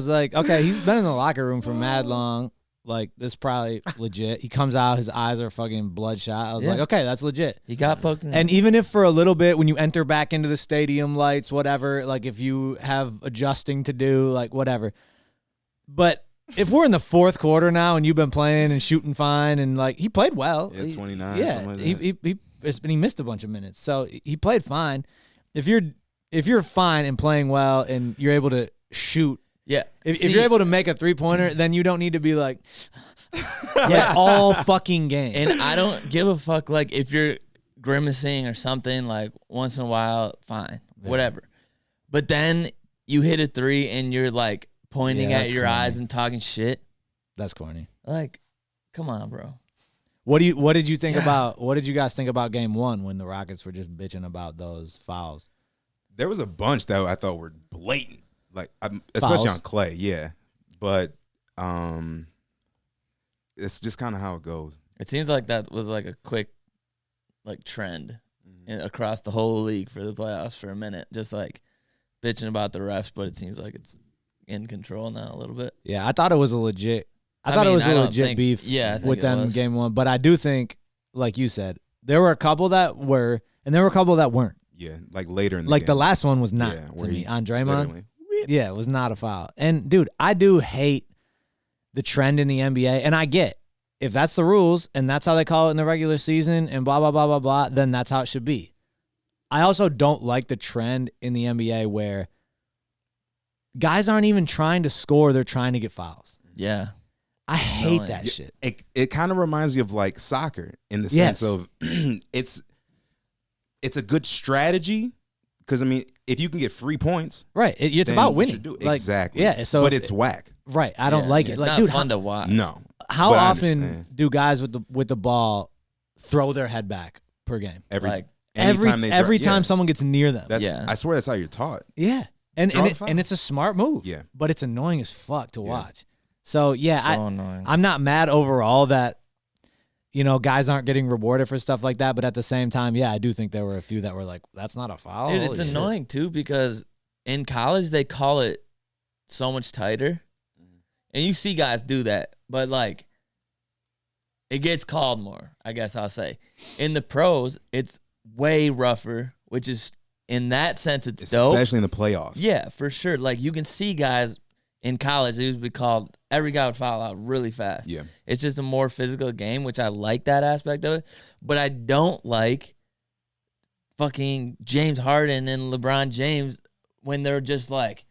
like, okay, he's been in the locker room for mad long. Like, this is probably legit. He comes out, his eyes are fucking bloodshot. I was like, okay, that's legit. He got poked in the And even if for a little bit, when you enter back into the stadium lights, whatever, like if you have adjusting to do, like whatever. But if we're in the fourth quarter now and you've been playing and shooting fine and like he played well. Yeah, 29. Yeah, Something like that. he missed a bunch of minutes. So he played fine. If you're fine and playing well and you're able to shoot, yeah. if you're able to make a 3-pointer, then you don't need to be like, yeah, all fucking game. And I don't give a fuck, like, if you're grimacing or something, like, once in a while, fine, whatever. But then you hit a 3 and you're, like, pointing Yeah, at that's your corny. eyes and talking shit. That's corny. Like, come on, bro. What did you think about? What did you guys think about game 1 when the Rockets were just bitching about those fouls? There was a bunch that I thought were blatant, like especially Fouls. on Clay. Yeah, but it's just kind of how it goes. It seems like that was, like, a quick, like, trend across the whole league for the playoffs for a minute. Just, like, bitching about the refs, but it seems like it's in control now a little bit. Yeah, I thought it was a legit. I don't legit think- beef. yeah, I think with it them was. game 1, but I do think, like you said, there were a couple that were, and there were a couple that weren't. Yeah, like later in the Like game. the last one was not Yeah, to where me he on Draymond. literally- Yeah, it was not a foul. And dude, I do hate the trend in the NBA, and I get if that's the rules and that's how they call it in the regular season and blah blah blah blah blah, then that's how it should be. I also don't like the trend in the NBA where guys aren't even trying to score, they're trying to get fouls. Yeah. I hate Annoying. that shit. It kind of reminds me of like soccer in the Yes. sense of it's a good strategy because I mean if you can get free points, Right. It's then about you winning. should do it. Like, exactly. Yeah. So but if- it's whack. right. I don't Yeah, like it's it. Like, not dude, fun to watch. No, how but I often understand. do guys with the ball throw their head back per game? Like, anytime they Every drive- time yeah, someone gets near them. that's Yeah. I swear that's how you're taught. Yeah. And Draw and, the it, foul. and it's a smart move. Yeah. But it's annoying as fuck to Yeah. watch. So yeah, so annoying. I'm not mad overall that guys aren't getting rewarded for stuff like that, but at the same time, yeah, I do think there were a few that were like, that's not a foul. Dude, Holy it's shit. annoying too because in college they call it so much tighter. And you see guys do that, but like it gets called more, I guess I'll say. In the pros, it's way rougher, which is in that sense it's dope. Especially in the playoffs. Yeah, for sure. Like you can see guys in college, it used to be called every guy would foul out really fast. Yeah. It's just a more physical game, which I like that aspect of it. But I don't like fucking James Harden and LeBron James when they're just like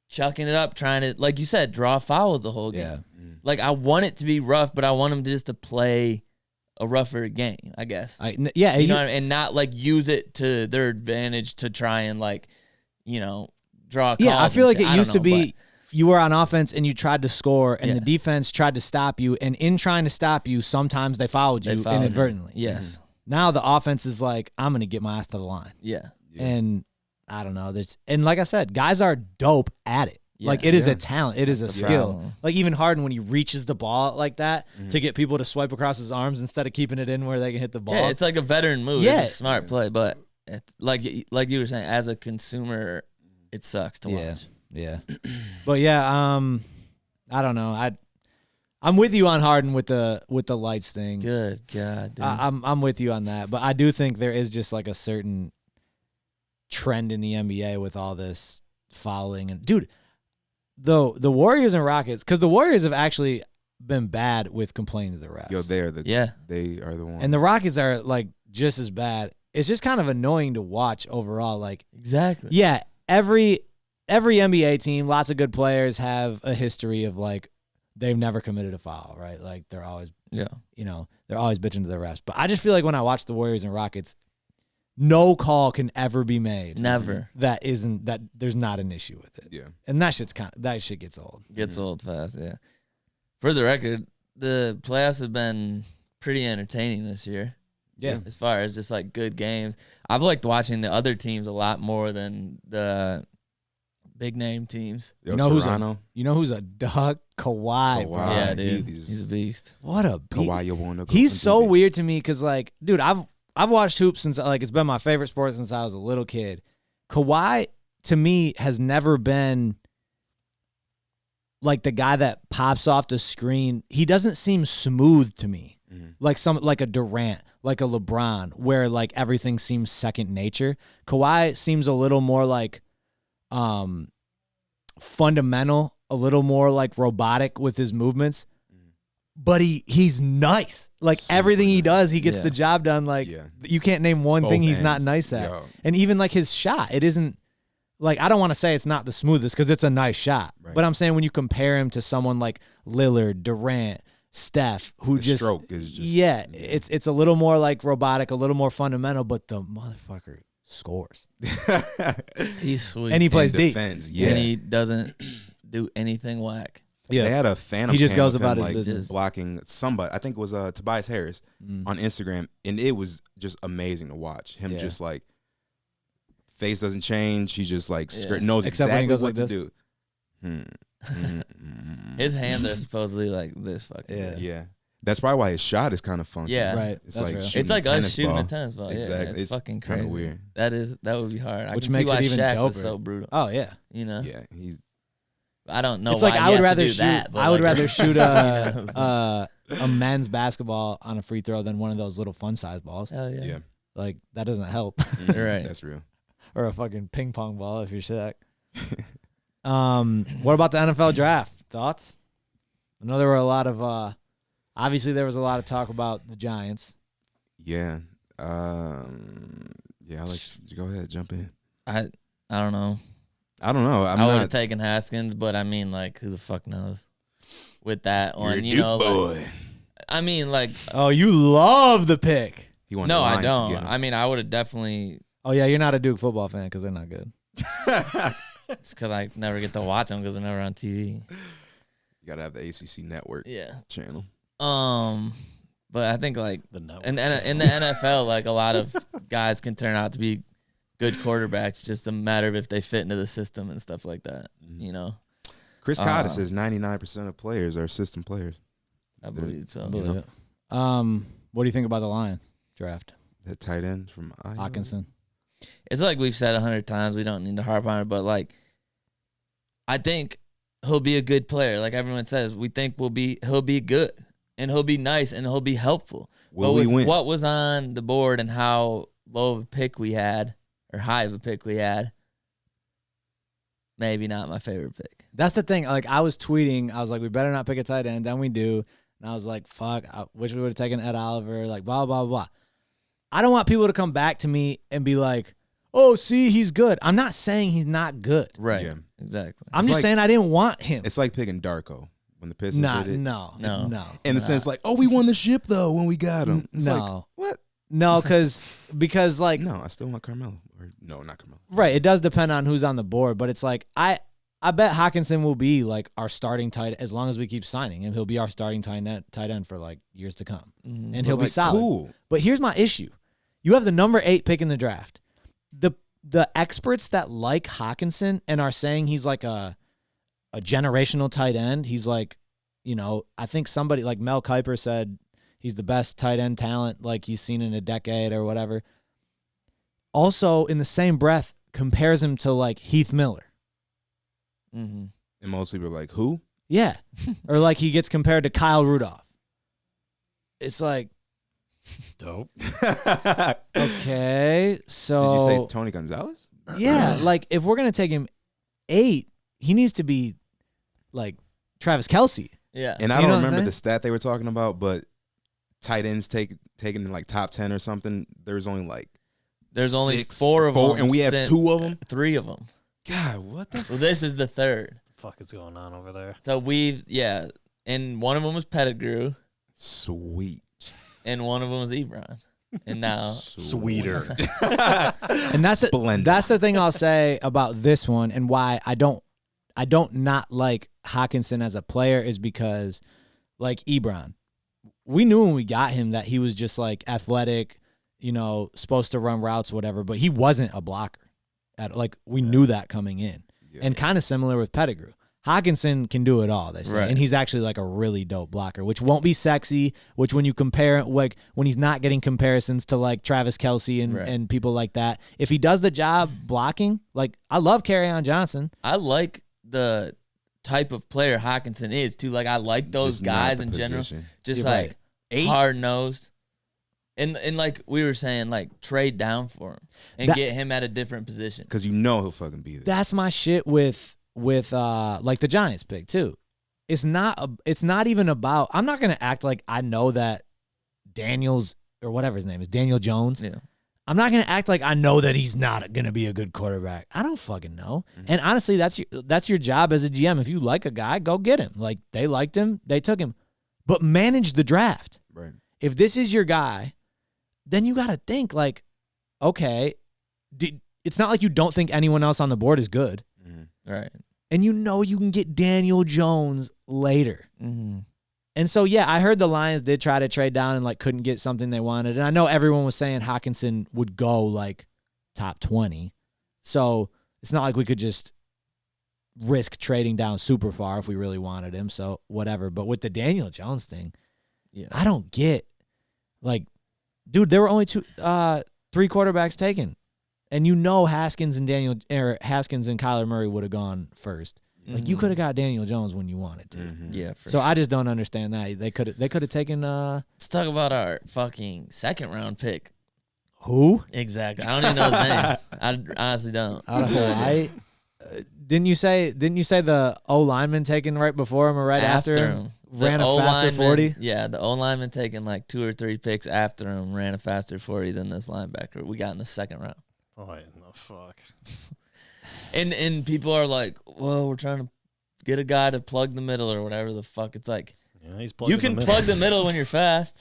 chucking it up, trying to, like you said, draw fouls the whole game. Yeah. Like I want it to be rough, but I want them just to play a rougher game, I guess. Yeah. You know what I mean? And not like use it to their advantage to try and like, draw. Yeah, I calls feel and like shit. it I used to don't know, be you were on offense and you tried to score and Yeah. the defense tried to stop you. And in trying to stop you, sometimes they fouled They you fouled you. inadvertently. Yes. Now the offense is like, I'm going to get my ass to the line. Yeah. Yeah. And I don't know. And like I said, guys are dope at it. Like it is Yeah. a talent. It is a That's the skill. problem. Like even Harden when he reaches the ball like that to get people to swipe across his arms instead of keeping it in where they can hit the ball. Yeah, it's like a veteran move. Yeah. It's a smart play, but it's like you were saying, as a consumer, it sucks to watch. Yeah. But yeah, I don't know. I'm with you on Harden with the lights thing. Good God, dude. I'm with you on that. But I do think there is just like a certain trend in the NBA with all this fouling and dude, though the Warriors and Rockets, because the Warriors have actually been bad with complaining to the refs. Yo, they are the ones. And the Rockets are like just as bad. It's just kind of annoying to watch overall. Like exactly. yeah, every NBA team, lots of good players have a history of like they've never committed a foul, right? Like they're always they're always bitching to the refs. But I just feel like when I watch the Warriors and Rockets, no call can ever be made. Never. That there's not an issue with it. Yeah. And that shit gets old. Gets old fast, yeah. For the record, the playoffs have been pretty entertaining this year. Yeah. As far as just like good games. I've liked watching the other teams a lot more than the big name teams. Yo, You know Toronto, who's a dog? Kawhi, bro. Yeah, dude. He's He's a beast. What a beat. Kawhi, you wanna go He's so completely. weird to me because, like, dude, I've watched hoops since like it's been my favorite sport since I was a little kid. Kawhi to me has never been like the guy that pops off the screen. He doesn't seem smooth to me, like a Durant, like a LeBron, where like everything seems second nature. Kawhi seems a little more like fundamental, a little more like robotic with his movements. But he's nice. Like Super everything he nice. does, he gets Yeah. the job done. Like Yeah. you can't name one Both thing he's not ends. nice at. Yo. And even like his shot, it isn't like I don't want to say it's not the smoothest because it's a nice shot. Right. But I'm saying when you compare him to someone like Lillard, Durant, Steph, who The just stroke is just it's a little more like robotic, a little more fundamental, but the motherfucker scores He's sweet. and he plays deep. defense. And Yeah. he doesn't do anything whack. They had a phantom He just cam goes of about him, his like, business. blocking somebody. I think it was Tobias Harris on Instagram, and it was just amazing to watch him. Yeah. Just like face doesn't change. He just like Yeah. knows Except when he exactly goes what like to do. His hands are supposedly like this fucking Yeah. big. Yeah, that's probably why his shot is kind of funky. Yeah. Right. It's That's like real. shooting It's like a us tennis shooting ball. a tennis ball. Exactly. Yeah, it's fucking crazy. Kind of weird. That would be hard. I Which can makes see it why even Shaq was doper. so brutal. Oh yeah. You know, Yeah, he's I don't know. It's why like he I would has to rather do shoot. that, but I would like- rather shoot You know, a men's basketball on a free throw than one of those little fun size balls. Hell yeah. yeah. Like that doesn't help. You're right. That's real. Or a fucking ping pong ball if you're Shaq. What about the NFL draft? Thoughts? I know there were a lot of obviously there was a lot of talk about the Giants. Yeah. Yeah. I'll let you go ahead, jump in. I don't know. I don't know. I would have taken Haskins, but I mean, like, who the fuck knows? With that You're a one, you Duke know, boy. like, I mean, like, Oh, you love the pick. He wanted no, the I Lions to don't. get him. I mean, I would have definitely. Oh yeah, you're not a Duke football fan because they're not good. It's because I never get to watch them because they're never on TV. You gotta have the ACC network Yeah. channel. But I think like The network. in the NFL, like a lot of guys can turn out to be good quarterbacks. Just a matter of if they fit into the system and stuff like that. You know, Chris Cotter says 99% of players are system players. I believe so. Believe it. What do you think about the Lions draft? That tight end from Iowa. Hawkinson. It's like we've said 100 times. We don't need to harp on it, but like, I think he'll be a good player. Like everyone says, we think he'll be good and he'll be nice and he'll be helpful. Will but we with win? what was on the board and how low of a pick we had or high of a pick we had, maybe not my favorite pick. That's the thing. Like I was tweeting, I was like, we better not pick a tight end. Then we do, and I was like, fuck. I wish we would have taken Ed Oliver. Like blah blah blah. I don't want people to come back to me and be like, oh, see, he's good. I'm not saying he's not good. Right. Yeah. Exactly. I'm It's just like- saying I didn't want him. It's like picking Darko when the Pistons Nah, did it. no. No. In the sense like, oh, we won the ship though when we got him. It's like, No. what? No, because like No, I still want Carmelo. Or no, not Carmelo. right, it does depend on who's on the board, but it's like I bet Hawkinson will be like our starting tight as long as we keep signing him. He'll be our starting tight end for like years to come, Mhm. and he'll be Like, solid. Cool. But here's my issue: you have the number 8 pick in the draft. The experts that like Hawkinson and are saying he's like a a generational tight end. He's like, you know, I think somebody like Mel Kiper said he's the best tight end talent like he's seen in a decade or whatever. Also, in the same breath, compares him to like Heath Miller. And most people are like, who? Yeah. Or like he gets compared to Kyle Rudolph. It's like, Dope. okay, so. Did you say Tony Gonzalez? Yeah, like if we're going to take him 8, he needs to be like Travis Kelce. Yeah. And I You know don't what I'm remember saying? the stat they were talking about, but tight ends taken in like top 10 or something, there's only like There's only 6, 4 of them. and we have 2 of them. 3 of them. God, what the? Well, this is the 3rd. Fuck is going on over there? So and one of them was Pettigrew, Sweet. and one of them was Ebron, and now Sweeter. And that's Splendid. that's the thing I'll say about this one and why I don't not like Hawkinson as a player is because like Ebron, we knew when we got him that he was just like athletic, you know, supposed to run routes, whatever, but he wasn't a blocker. We knew that coming in. Yeah. And kind of similar with Pettigrew. Hawkinson can do it all, they say. Right. And he's actually like a really dope blocker, which won't be sexy, which when you compare it, like when he's not getting comparisons to like Travis Kelce and people like that, if he does the job blocking, like I love Kerryon Johnson. I like the type of player Hawkinson is too. Like I like those Just not guys the in general, position. just You're like right. hard nosed, and like we were saying, like trade down for him and That- get him at a different position. Because you know he'll fucking be there. That's my shit with like the Giants pick too. It's not even about, I'm not going to act like I know that Daniels or whatever his name is, Daniel Jones. Yeah. I'm not going to act like I know that he's not going to be a good quarterback. I don't fucking know. And honestly, that's your job as a GM. If you like a guy, go get him. Like they liked him, they took him. But manage the draft. Right. If this is your guy, then you got to think like, okay, it's not like you don't think anyone else on the board is good. Right. And you know you can get Daniel Jones later. Mm-hmm. And so, yeah, I heard the Lions did try to trade down and like couldn't get something they wanted. And I know everyone was saying Hawkinson would go like top 20. So it's not like we could just risk trading down super far if we really wanted him. So whatever. But with the Daniel Jones thing, Yeah. I don't get like, dude, there were only 3 quarterbacks taken. And you know Haskins and Kyler Murray would have gone first. Like you could have got Daniel Jones when you wanted to. Yeah. So I just don't understand that. They could have taken Let's talk about our fucking 2nd round pick. who? Exactly. I don't even know his name. I honestly don't. I don't know. Didn't you say the O lineman taken right before him or right after him ran a faster 40? Yeah, the O lineman taking like 2 or 3 picks after him ran a faster 40 than this linebacker we got in the 2nd round. What in the fuck? And people are like, well, we're trying to get a guy to plug the middle or whatever the fuck. It's like, Yeah, he's you can plug the middle when you're fast.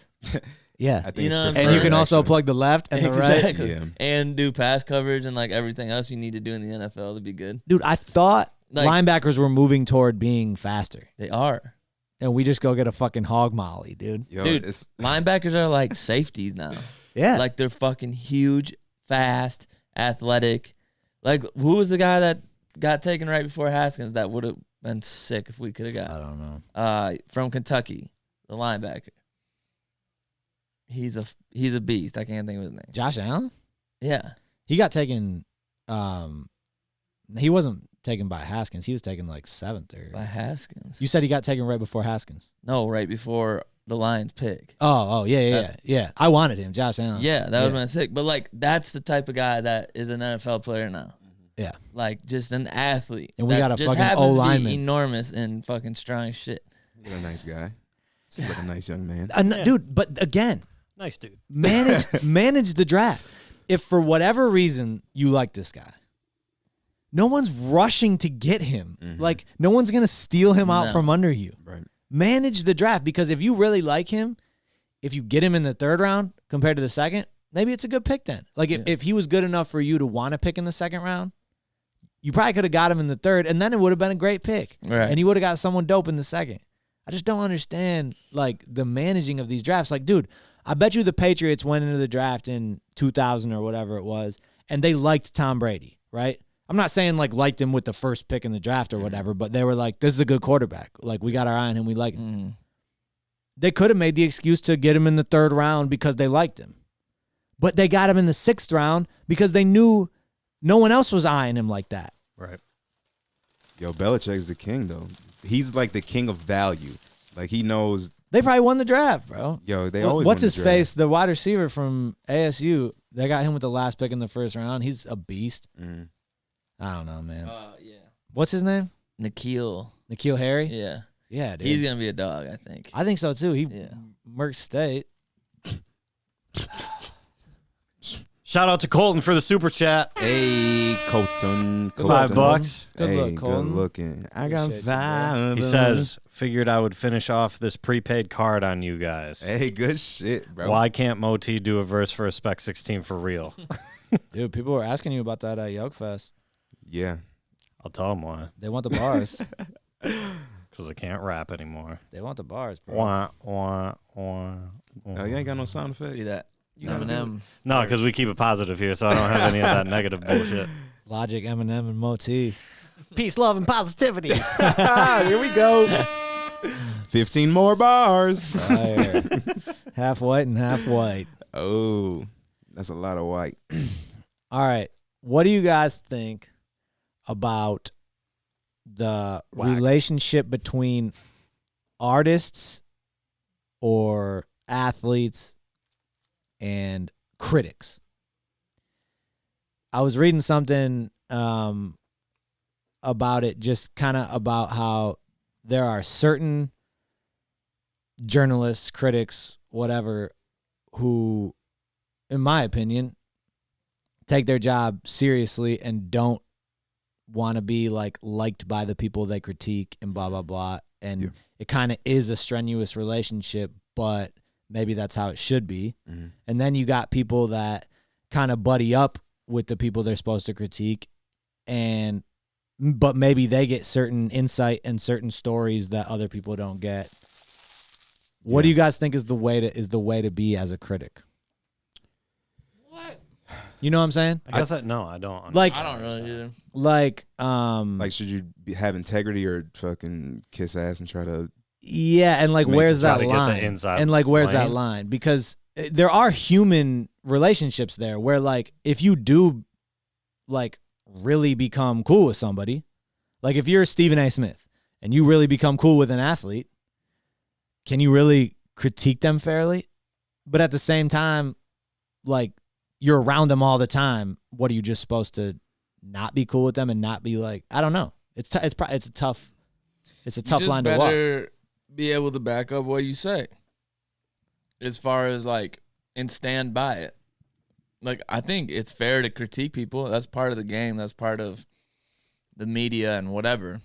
Yeah. I think You it's know what I'm preferred, And you can also actually. plug the left and the right. Exactly. Yeah. And do pass coverage and like everything else you need to do in the NFL to be good. Dude, I thought Like- linebackers were moving toward being faster. They are. And we just go get a fucking hog molly, dude. Yo, Dude, it's linebackers are like safeties now. Yeah. Like they're fucking huge, fast, athletic. Like who was the guy that got taken right before Haskins that would have been sick if we could have I got? don't know. From Kentucky, the linebacker. He's a beast. I can't think of his name. Josh Allen? Yeah. He got taken he wasn't taken by Haskins. He was taken like 7th or By Haskins. You said he got taken right before Haskins. No, right before the Lions pick. Yeah. I wanted him, Josh Allen. Yeah, that would have been sick. But like that's the type of guy that is an NFL player now. Yeah. Like just an athlete. And we that got a just fucking happens to be O-lineman. enormous and fucking strong as shit. He's a nice guy. Seems like a nice young man. Dude, but again, Nice dude. manage the draft. If for whatever reason you like this guy, no one's rushing to get him. Like no one's gonna steal him out No. from under you. Right. Manage the draft, because if you really like him, if you get him in the 3rd round compared to the 2nd, maybe it's a good pick then. Like if he was good enough for you to want to pick in the 2nd round, you probably could have got him in the 3rd, and then it would have been a great pick. Right. And he would have got someone dope in the 2nd. I just don't understand like the managing of these drafts. Like, dude, I bet you the Patriots went into the draft in 2000 or whatever it was, and they liked Tom Brady, right? I'm not saying like liked him with the first pick in the draft or whatever, but they were like, this is a good quarterback. Like, we got our eye on him. We like him. They could have made the excuse to get him in the 3rd round because they liked him. But they got him in the 6th round because they knew no one else was eyeing him like that. Right. Yo, Belichick's the king, though. He's like the king of value. Like, he knows. They probably won the draft, bro. Yo, they always What's win his the draft. face? The wide receiver from ASU. They got him with the last pick in the 1st round. He's a beast. Mm. I don't know, man. Yeah. What's his name? N'Keal. N'Keal Harry? Yeah. Yeah, dude. He's going to be a dog, I think. I think so, too. He Yeah. Merck State. Shout out to Colton for the super chat. Hey, Colton. $5. Good Hey, look, good Colton. looking. I got Appreciate you, bro. $5. He says, figured I would finish off this prepaid card on you guys. Hey, good shit, bro. Why can't Moe-T do a verse for a Spec 16 for real? Dude, people were asking you about that at Yolkfest. Yeah. I'll tell them why. They want the bars. Because I can't rap anymore. They want the bars, bro. Wah, wah, wah, wah. Oh, you ain't got no sound effect? Do that. You gotta do Eminem. No, because we keep it positive here, so I don't have any of that negative bullshit. Logic, Eminem, and Moe-T. Peace, love, and positivity. Here we go. 15 more bars. Fire. Half white and half white. Oh, that's a lot of white. All right. What do you guys think about the relationship between artists or athletes and critics? I was reading something about it, just kind of about how there are certain journalists, critics, whatever, who, in my opinion, take their job seriously and don't want to be like liked by the people they critique and blah, blah, blah. And it kind of is a strenuous relationship, but maybe that's how it should be. Mm-hmm. And then you got people that kind of buddy up with the people they're supposed to critique, but maybe they get certain insight and certain stories that other people don't get. What do you guys think is the way to be as a critic? What? You know what I'm saying? I guess no, I don't. Like, I don't really either. Like, should you have integrity or fucking kiss ass and try to? Yeah, and like, where's try that to get the line? inside And like, where's that lane? line? Because there are human relationships there where, like, if you do, like, really become cool with somebody, like if you're Stephen A. Smith and you really become cool with an athlete, can you really critique them fairly? But at the same time, like, you're around them all the time. What are you just supposed to not be cool with them and not be like? I don't know. It's a tough line to walk. Better be able to back up what you say, as far as like, and stand by it. Like, I think it's fair to critique people. That's part of the game. That's part of the media and whatever.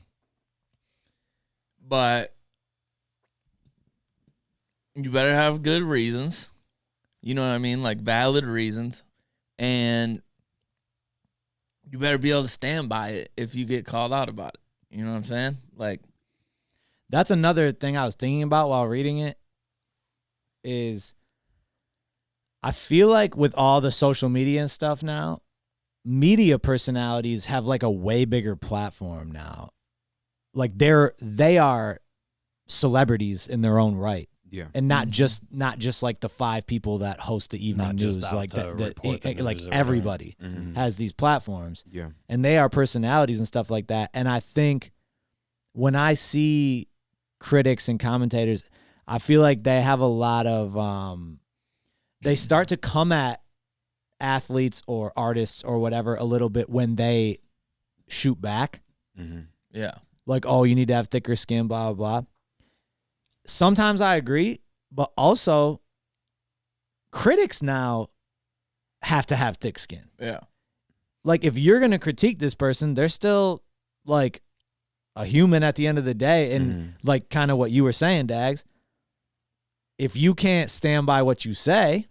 But you better have good reasons. You know what I mean? Like, valid reasons. And you better be able to stand by it if you get called out about it. You know what I'm saying? Like, that's another thing I was thinking about while reading it is I feel like with all the social media and stuff now, media personalities have like a way bigger platform now. Like they are celebrities in their own right. Yeah. And not just like the 5 people that host the evening Not news, just out like to report the like news or everybody Mm-hmm. has these platforms. Yeah. And they are personalities and stuff like that. And I think when I see critics and commentators, I feel like they have a lot of they start to come at athletes or artists or whatever a little bit when they shoot back. Mm-hmm. yeah. Like, oh, you need to have thicker skin, blah, blah, blah. Sometimes I agree, but also critics now have to have thick skin. Yeah. Like, if you're going to critique this person, they're still like a human at the end of the day. And like kind of what you were saying, Daggs, if you can't stand by what you say,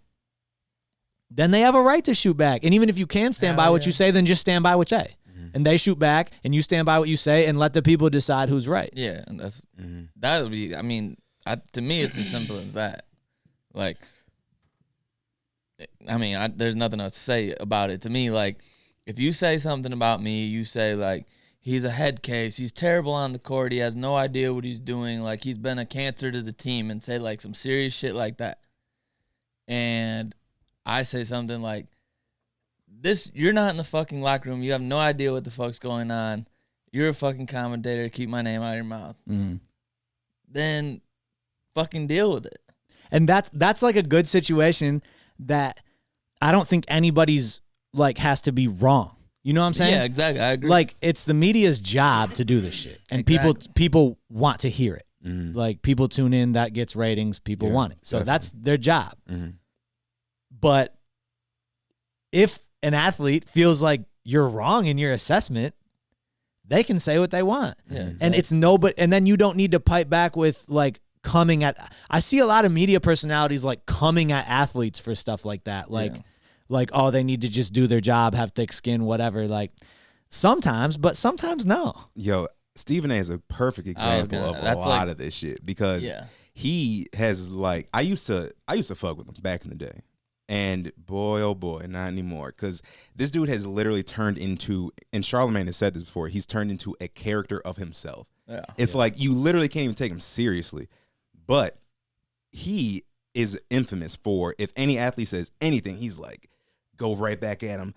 then they have a right to shoot back. And even if you can stand by what you say, then just stand by what you say. And they shoot back and you stand by what you say and let the people decide who's right. Yeah. And that would be, I mean, to me, it's as simple as that. Like, I mean, there's nothing else to say about it. To me, like, if you say something about me, you say like he's a head case, he's terrible on the court, he has no idea what he's doing, like he's been a cancer to the team, and say like some serious shit like that. And I say something like, this, you're not in the fucking locker room, you have no idea what the fuck's going on, you're a fucking commentator, keep my name out of your mouth. Then fucking deal with it. And that's like a good situation that I don't think anybody's like has to be wrong. You know what I'm saying? Yeah, exactly. I agree. Like, it's the media's job to do this shit, and people want to hear it. Like, people tune in, that gets ratings, people want it, so that's their job. But if an athlete feels like you're wrong in your assessment, they can say what they want. And it's and then you don't need to pipe back with like coming at. I see a lot of media personalities like coming at athletes for stuff like that, like, oh, they need to just do their job, have thick skin, whatever. Like, sometimes, but sometimes no. Yo, Stephen A is a perfect example of a lot of this shit, because he has like, I used to fuck with him back in the day, and boy, oh boy, not anymore, because this dude has literally turned into, and Charlamagne has said this before, he's turned into a character of himself. It's like you literally can't even take him seriously, but he is infamous for, if any athlete says anything, he's like, go right back at him.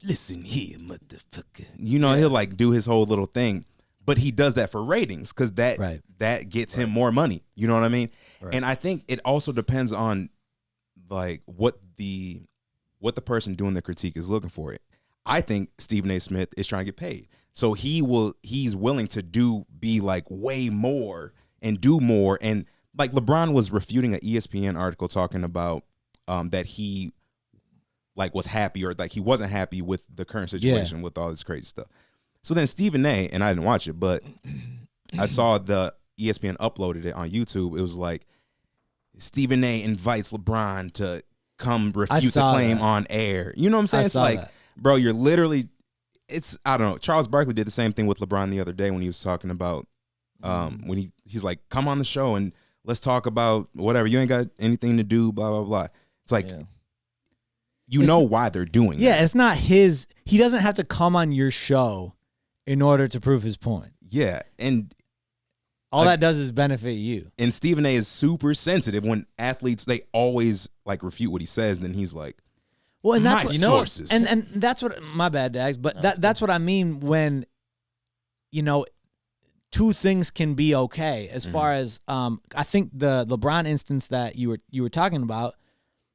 Listen here, motherfucker. You know, he'll like do his whole little thing, but he does that for ratings, because that gets him more money. You know what I mean? And I think it also depends on like what the person doing the critique is looking for. It. I think Stephen A. Smith is trying to get paid, so he's willing to be like way more and do more. And like LeBron was refuting an ESPN article talking about that he like was happy, or like he wasn't happy with the current situation with all this crazy stuff. So then Stephen A., and I didn't watch it, but I saw the ESPN uploaded it on YouTube. It was like, Stephen A. invites LeBron to come refute the claim on air. You know what I'm saying? It's like, bro, you're literally, I don't know. Charles Barkley did the same thing with LeBron the other day when he was talking about, when he's like, come on the show and let's talk about whatever. You ain't got anything to do, blah, blah, blah. It's like, you know why they're doing it. Yeah, it's not his. He doesn't have to come on your show in order to prove his point. Yeah, and all that does is benefit you. And Stephen A. is super sensitive when athletes, they always like refute what he says, and then he's like, well, and that's my what, sources. And that's what, my bad, Daggs, but that's what I mean when, you know, two things can be okay as far as I think the LeBron instance that you were talking about.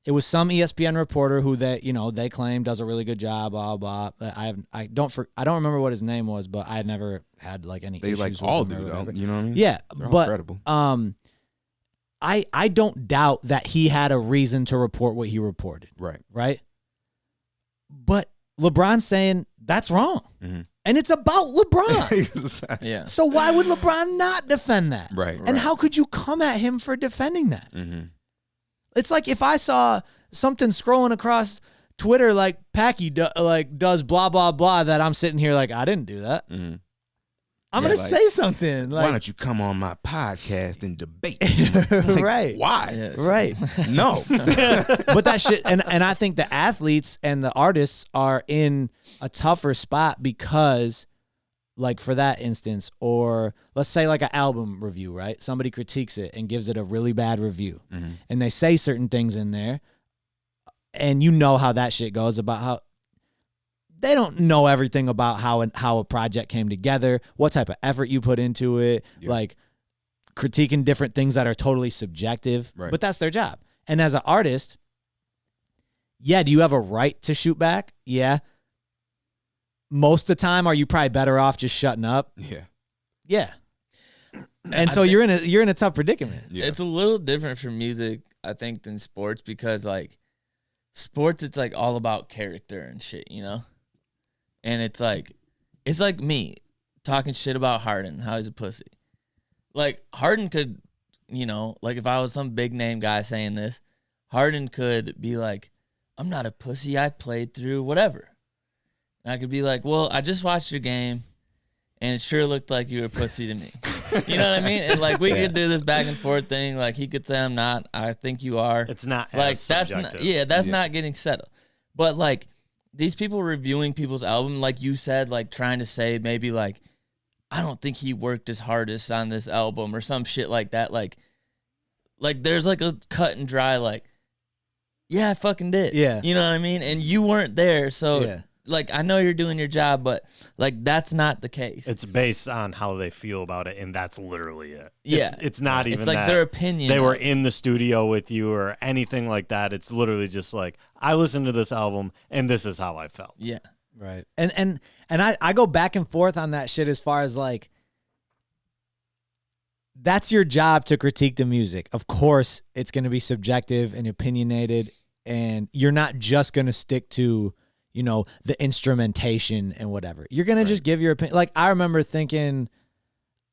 It was some ESPN reporter who they claim does a really good job, blah blah. I don't remember what his name was, but I had never had like any. They issues like with all him do, or though. whatever. You know what I mean? Yeah, they're but incredible. I don't doubt that he had a reason to report what he reported. Right. But LeBron's saying that's wrong, and it's about LeBron. Yeah. So why would LeBron not defend that? Right. And how could you come at him for defending that? It's like if I saw something scrolling across Twitter like Packy does blah blah blah, that I'm sitting here like, I didn't do that. I'm gonna say something. Like, why don't you come on my podcast and debate? Right. Why? Yes. Right. No. But that shit, and I think the athletes and the artists are in a tougher spot because, like, for that instance, or let's say like an album review, right? Somebody critiques it and gives it a really bad review, and they say certain things in there, and you know how that shit goes about how they don't know everything about how a project came together, what type of effort you put into it, like critiquing different things that are totally subjective, but that's their job. And as an artist, do you have a right to shoot back? Yeah. Most of the time, are you probably better off just shutting up? Yeah. And so you're in a tough predicament. It's a little different for music, I think, than sports, because like sports, it's like all about character and shit, you know? And it's like me talking shit about Harden, how he's a pussy. Like, Harden could, like if I was some big name guy saying this, Harden could be like, I'm not a pussy, I played through whatever. And I could be like, well, I just watched your game, and it sure looked like you were a pussy to me. You know what I mean? And like we could do this back and forth thing. Like he could say I'm not, I think you are. It's not like as that's subjective. not, that's not getting settled. But like these people reviewing people's album, like you said, like trying to say maybe like, I don't think he worked his hardest on this album or some shit like that. Like there's like a cut and dry, like, yeah, I fucking did. Yeah. You know what I mean? And you weren't there. So Yeah. like, I know you're doing your job, but like, that's not the case. It's based on how they feel about it, and that's literally it. Yeah. It's not even it's like that their opinion. they were in the studio with you or anything like that. It's literally just like, I listened to this album, and this is how I felt. Yeah. Right. And I go back and forth on that shit as far as like, that's your job to critique the music. Of course, it's going to be subjective and opinionated, and you're not just going to stick to, you know, the instrumentation and whatever. You're going to just give your opinion. Like, I remember thinking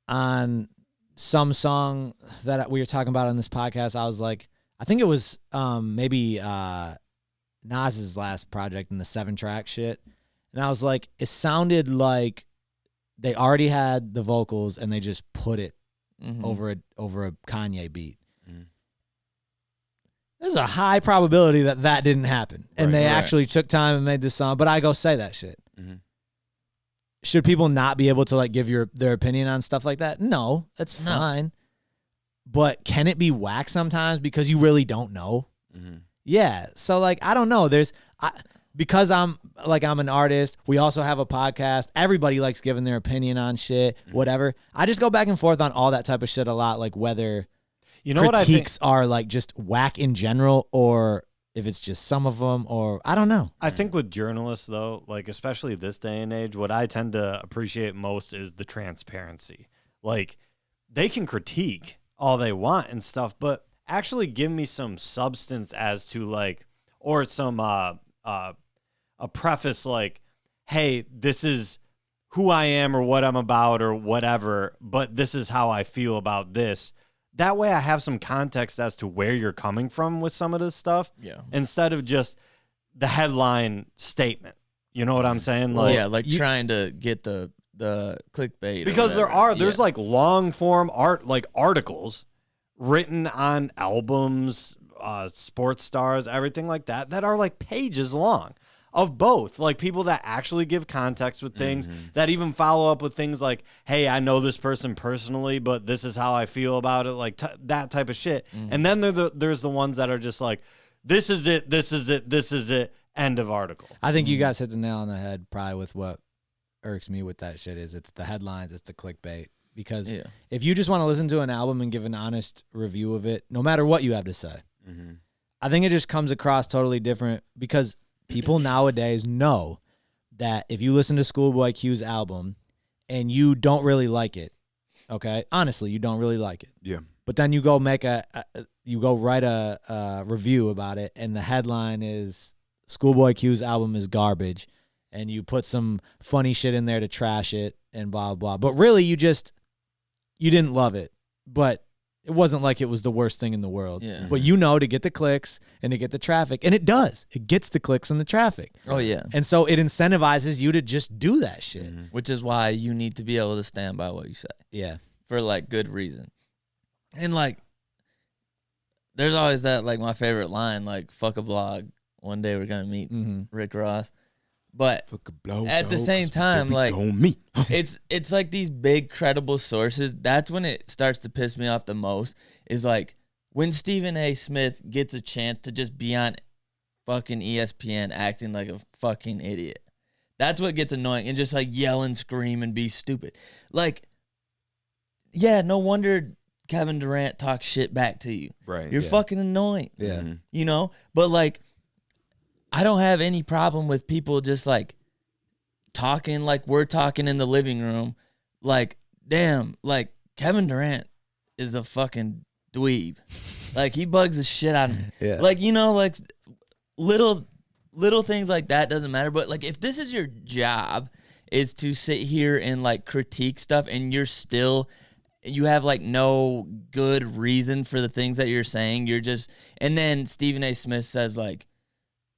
on some song that we were talking about on this podcast, I was like, I think it was maybe Nas's last project in the 7-track shit. And I was like, it sounded like they already had the vocals and they just put it over a Kanye beat. There's a high probability that didn't happen, and they actually took time and made this song. But I go say that shit. Should people not be able to like give their opinion on stuff like that? No, that's fine. But can it be whack sometimes because you really don't know? Yeah. So like, I don't know. Because I'm an artist. We also have a podcast. Everybody likes giving their opinion on shit, whatever. I just go back and forth on all that type of shit a lot. Like whether critiques are like just whack in general, or if it's just some of them, or I don't know. I think with journalists though, like especially this day and age, what I tend to appreciate most is the transparency. Like they can critique all they want and stuff, but actually give me some substance as to like, or some a preface like, hey, this is who I am or what I'm about or whatever, but this is how I feel about this. That way I have some context as to where you're coming from with some of this stuff. Yeah. Instead of just the headline statement. You know what I'm saying? Like, yeah, like trying to get the clickbait. Because there's like long form art, like articles written on albums, sports stars, everything like that are like pages long. Of both, like people that actually give context with things, that even follow up with things like, hey, I know this person personally, but this is how I feel about it, like that type of shit. And then there's the ones that are just like, this is it, this is it, this is it, end of article. I think you guys hit the nail on the head probably with what irks me with that shit is it's the headlines, it's the clickbait. Because if you just want to listen to an album and give an honest review of it, no matter what you have to say, I think it just comes across totally different because people nowadays know that if you listen to Schoolboy Q's album and you don't really like it, okay, honestly, you don't really like it. Yeah. But then you go write a review about it, and the headline is Schoolboy Q's album is garbage, and you put some funny shit in there to trash it and blah blah. But really, you didn't love it, but it wasn't like it was the worst thing in the world. Yeah. But to get the clicks and to get the traffic. And it does. It gets the clicks and the traffic. Oh, yeah. And so it incentivizes you to just do that shit. Which is why you need to be able to stand by what you say. Yeah. For, like, good reason. And, like, there's always that, like, my favorite line, like, fuck a blog. One day we're going to meet Rick Ross. But at the same time, like, it's like these big credible sources. That's when it starts to piss me off the most, is like when Stephen A. Smith gets a chance to just be on fucking ESPN acting like a fucking idiot. That's what gets annoying, and just like yell and scream and be stupid. Like, yeah, no wonder Kevin Durant talks shit back to you. Right. You're fucking annoying. Yeah. You know? But like, I don't have any problem with people just like talking like we're talking in the living room. Like, damn, like Kevin Durant is a fucking dweeb. Like, he bugs the shit out of me. Yeah. Like, you know, like little things like that doesn't matter. But like, if this is your job, is to sit here and like critique stuff, and you have like no good reason for the things that you're saying. And then Stephen A. Smith says like,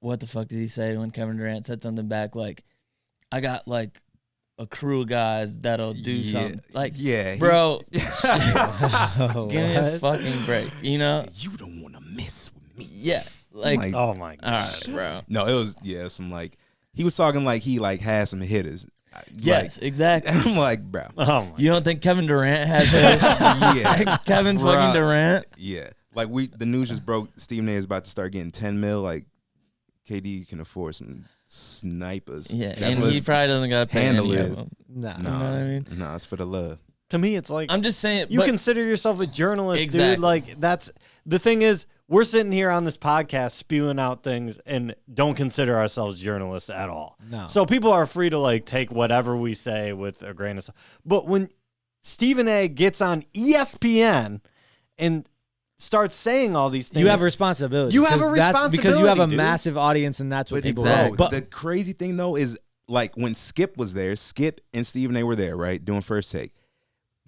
what the fuck did he say when Kevin Durant said something back? Like, I got like a crew of guys that'll do something. Like, bro, give me a fucking break. You know, you don't want to mess with me. Yeah, like, oh my god, all right, bro. No, it was some like He was talking like he like had some hitters. Yes, exactly. I'm like, bro. Oh my You don't think Kevin Durant has his? Yeah. Kevin fucking Durant. Yeah. Like the news just broke. Stephen A is about to start getting 10 mil. Like KD can afford some snipers. Yeah, That's and what he his probably doesn't got to pay handle any of is. them. No. You know what I mean? No, it's for the love. To me, it's like I'm just saying. you but consider yourself a journalist, Exactly. dude. Like that's the thing is, we're sitting here on this podcast spewing out things and don't consider ourselves journalists at all. No. So people are free to like take whatever we say with a grain of salt. But when Stephen A gets on ESPN and starts saying all these things, You have a responsibility. You have a 'cause that's because you have a responsibility, dude. massive audience, and that's what But people Exactly. like. But the crazy thing though is like when Skip was there, Skip and Stephen A were there, right, doing First Take.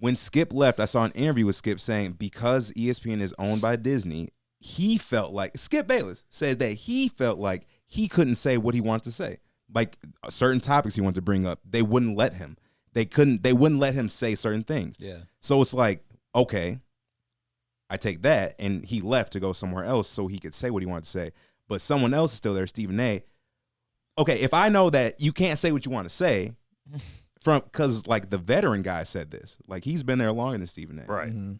When Skip left, I saw an interview with Skip saying because ESPN is owned by Disney, he felt like Skip Bayless said that he felt like he couldn't say what he wanted to say. Like certain topics he wanted to bring up, they wouldn't let him. They wouldn't let him say certain things. Yeah. So it's like, okay, I take that, and he left to go somewhere else so he could say what he wanted to say. But someone else is still there, Stephen A. Okay, if I know that you can't say what you want to say, because like the veteran guy said this, like he's been there longer than Stephen A. right. Mhm.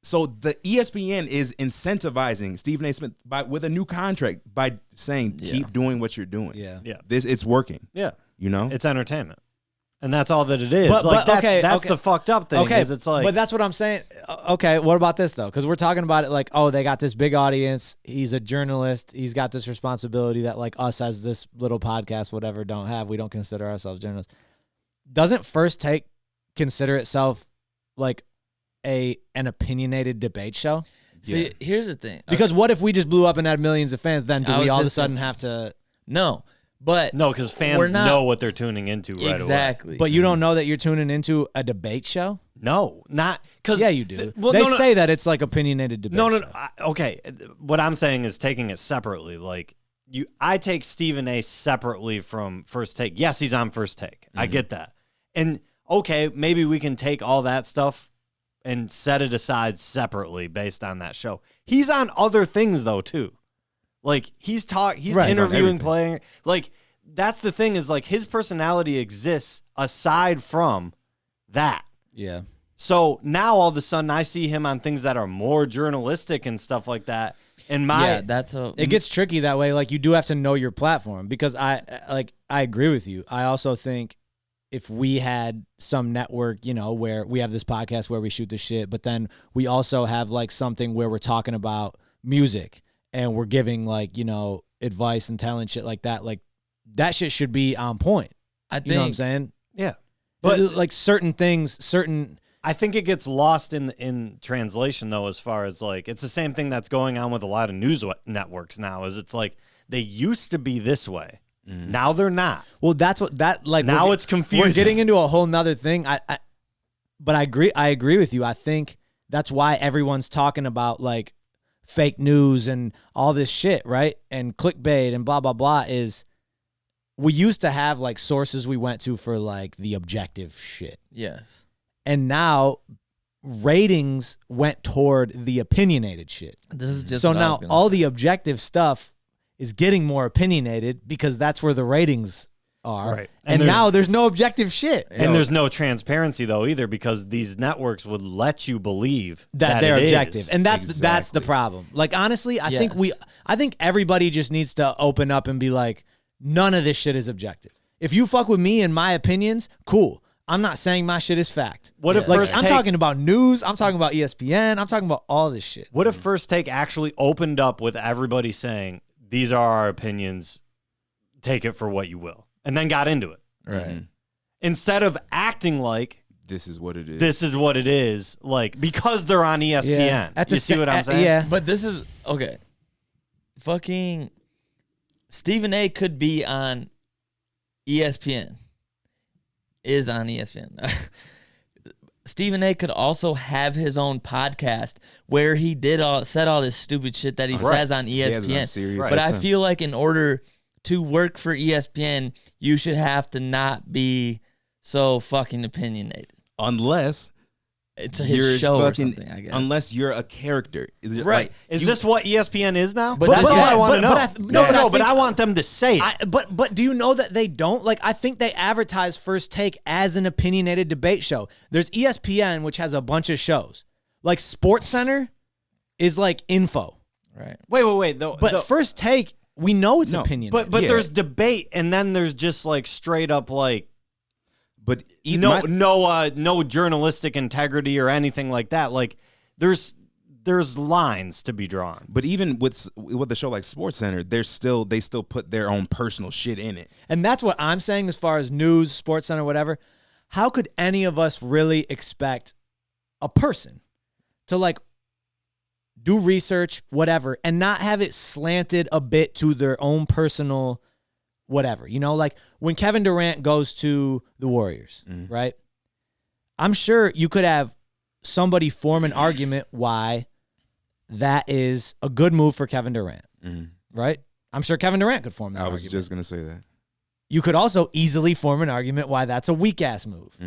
So the ESPN is incentivizing Stephen A. Smith with a new contract by saying keep doing what you're doing. Yeah. Yeah. It's working. Yeah. You know, It's entertainment. And that's all that it is. But- like but, that's okay. the fucked up thing. Okay, Is it's like but that's what I'm saying. Okay, what about this though? Because we're talking about it like, oh, they got this big audience. He's a journalist. He's got this responsibility that like us as this little podcast, whatever, don't have. We don't consider ourselves journalists. Doesn't First Take consider itself like an opinionated debate show? See, here's the thing. Because what if we just blew up and had millions of fans? Then do I we was all of a just sudden saying- have to? No, but no, because We're fans not- know what they're tuning into right away. exactly. But you don't know that you're tuning into a debate show? No, not because Yeah, you do. They say that it's like opinionated debate. No. show. Okay, what I'm saying is taking it separately. Like I take Stephen A. separately from First Take. Yes, he's on First Take. I get that. And okay, maybe we can take all that stuff and set it aside separately based on that show. He's on other things though too. Like he's Right. He's on interviewing everything. playing. Like that's the thing is like his personality exists aside from that. Yeah. So now all of a sudden I see him on things that are more journalistic and stuff like that. And yeah, that's a. It gets tricky that way. Like you do have to know your platform because I agree with you. I also think if we had some network, you know, where we have this podcast where we shoot the shit, but then we also have like something where we're talking about music and we're giving like, you know, advice and talent shit like that shit should be on point. I think. You know what I'm saying? yeah. But But like certain things, I think it gets lost in translation though, as far as like it's the same thing that's going on with a lot of news networks now. Is it's like they used to be this way, now they're not. well, that's what that like Now we're- it's confusing. We're getting into a whole nother thing. But I agree with you. I think that's why everyone's talking about like fake news and all this shit, right? And clickbait and blah blah blah is we used to have like sources we went to for like the objective shit. Yes. And now ratings went toward the opinionated shit. This is just So what I now was gonna all say. the objective stuff is getting more opinionated because that's where the ratings are. Right. And And there's- now there's no objective shit. And there's no transparency though either, because these networks would let you believe that they're it objective. is. And that's the Exactly. problem. Like honestly, I Yes. think everybody just needs to open up and be like, none of this shit is objective. If you fuck with me and my opinions, cool. I'm not saying my shit is fact. What if Like First I'm Take- talking about news, I'm talking about ESPN, I'm talking about all this shit. What if First Take actually opened up with everybody saying, these are our opinions, take it for what you will, and then got into it? Right. Instead of acting like this is what it is. this is what it is, like because they're on ESPN. That's You see what I'm saying? Yeah. But this is okay. Fucking Stephen A. could be on ESPN. Is on ESPN. Stephen A. could also have his own podcast where he said all this stupid shit that he Right. says on He has it on ESPN. Sirius But I XM. feel like in order to work for ESPN, you should have to not be so fucking opinionated. Unless it's his show or something, I guess. Unless you're a character. Right. Like, Is this what ESPN is now? But That's this what is- I want to know. but I want them to say it. But do you know that they don't? Like, I think they advertise First Take as an opinionated debate show. There's ESPN, which has a bunch of shows. Like, Sports Center is like info. Right. Wait. But First Take, we know it's opinionated. But there's debate, and then there's just like straight up like but no journalistic integrity or anything like that. Like there's lines to be drawn. But even with the show like Sports Center, they still put their own personal shit in it. And that's what I'm saying as far as news, Sports Center, whatever. How could any of us really expect a person to like do research, whatever, and not have it slanted a bit to their own personal whatever? You know, like when Kevin Durant goes to the Warriors, right? I'm sure you could have somebody form an argument why that is a good move for Kevin Durant, right? I'm sure Kevin Durant could form that argument. I was just going to say that. You could also easily form an argument why that's a weak-ass move.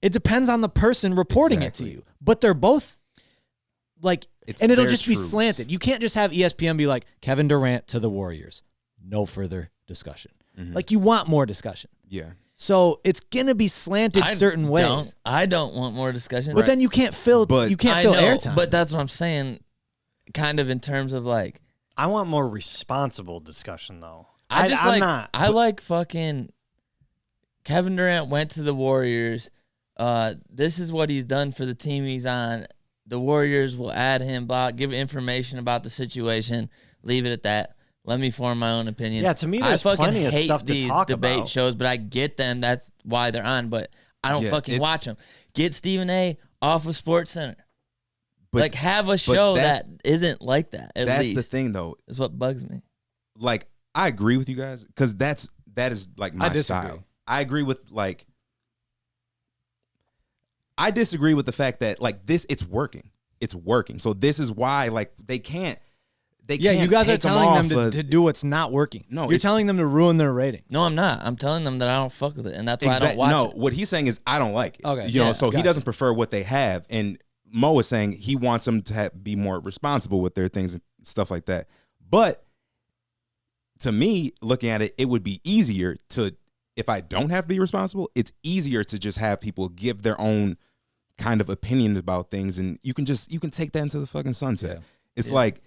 It depends on the person reporting it to you. But they're both, like, and it'll just be slanted. You can't just have ESPN be like, Kevin Durant to the Warriors. No further discussion. Like, you want more discussion. Yeah. So it's going to be slanted certain ways. I don't want more discussion. But then you can't fill airtime. But that's what I'm saying, kind of in terms of, like, I want more responsible discussion, though. I like fucking Kevin Durant went to the Warriors. This is what he's done for the team he's on. The Warriors will add him, give information about the situation, leave it at that. Let me form my own opinion. Yeah, to me, there's plenty of stuff to talk about. I fucking hate these debate shows, but I get them. That's why they're on, but I don't fucking watch them. Get Stephen A. off of Sports Center. But, like, have a show that isn't like that, at least. That's the thing, though. That's what bugs me. Like, I agree with you guys, because that is, like, my style. I agree with, like, I disagree with the fact that, like, it's working. It's working. So this is why, like, they can't you guys are telling them to do what's not working. No, you're telling them to ruin their rating. No, I'm not. I'm telling them that I don't fuck with it, and that's why I don't watch it. No, what he's saying is I don't like it. Okay. You know, so he doesn't prefer what they have, and Mo is saying he wants them to be more responsible with their things and stuff like that. But to me, looking at it, it would be easier to, if I don't have to be responsible, it's easier to just have people give their own kind of opinion about things, and you can take that into the fucking sunset. Yeah. It's like,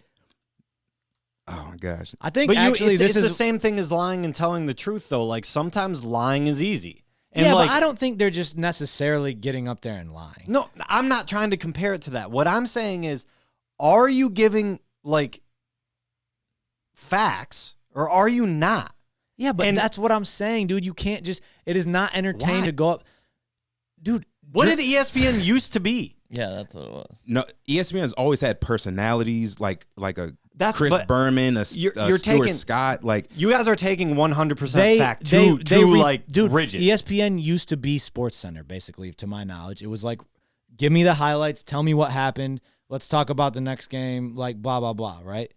oh my gosh. I think actually it's the same thing as lying and telling the truth, though. Like, sometimes lying is easy. And but I don't think they're just necessarily getting up there and lying. No, I'm not trying to compare it to that. What I'm saying is, are you giving, like, facts, or are you not? Yeah, but that's what I'm saying, dude. You can't just, it is not entertaining to go up. Dude, what did ESPN used to be? Yeah, that's what it was. No, ESPN has always had personalities like Chris Berman, Stuart Scott. Like, you guys are taking 100% fact too rigid. ESPN used to be Sports Center, basically, to my knowledge. It was like, give me the highlights, tell me what happened, let's talk about the next game, like blah, blah, blah, right?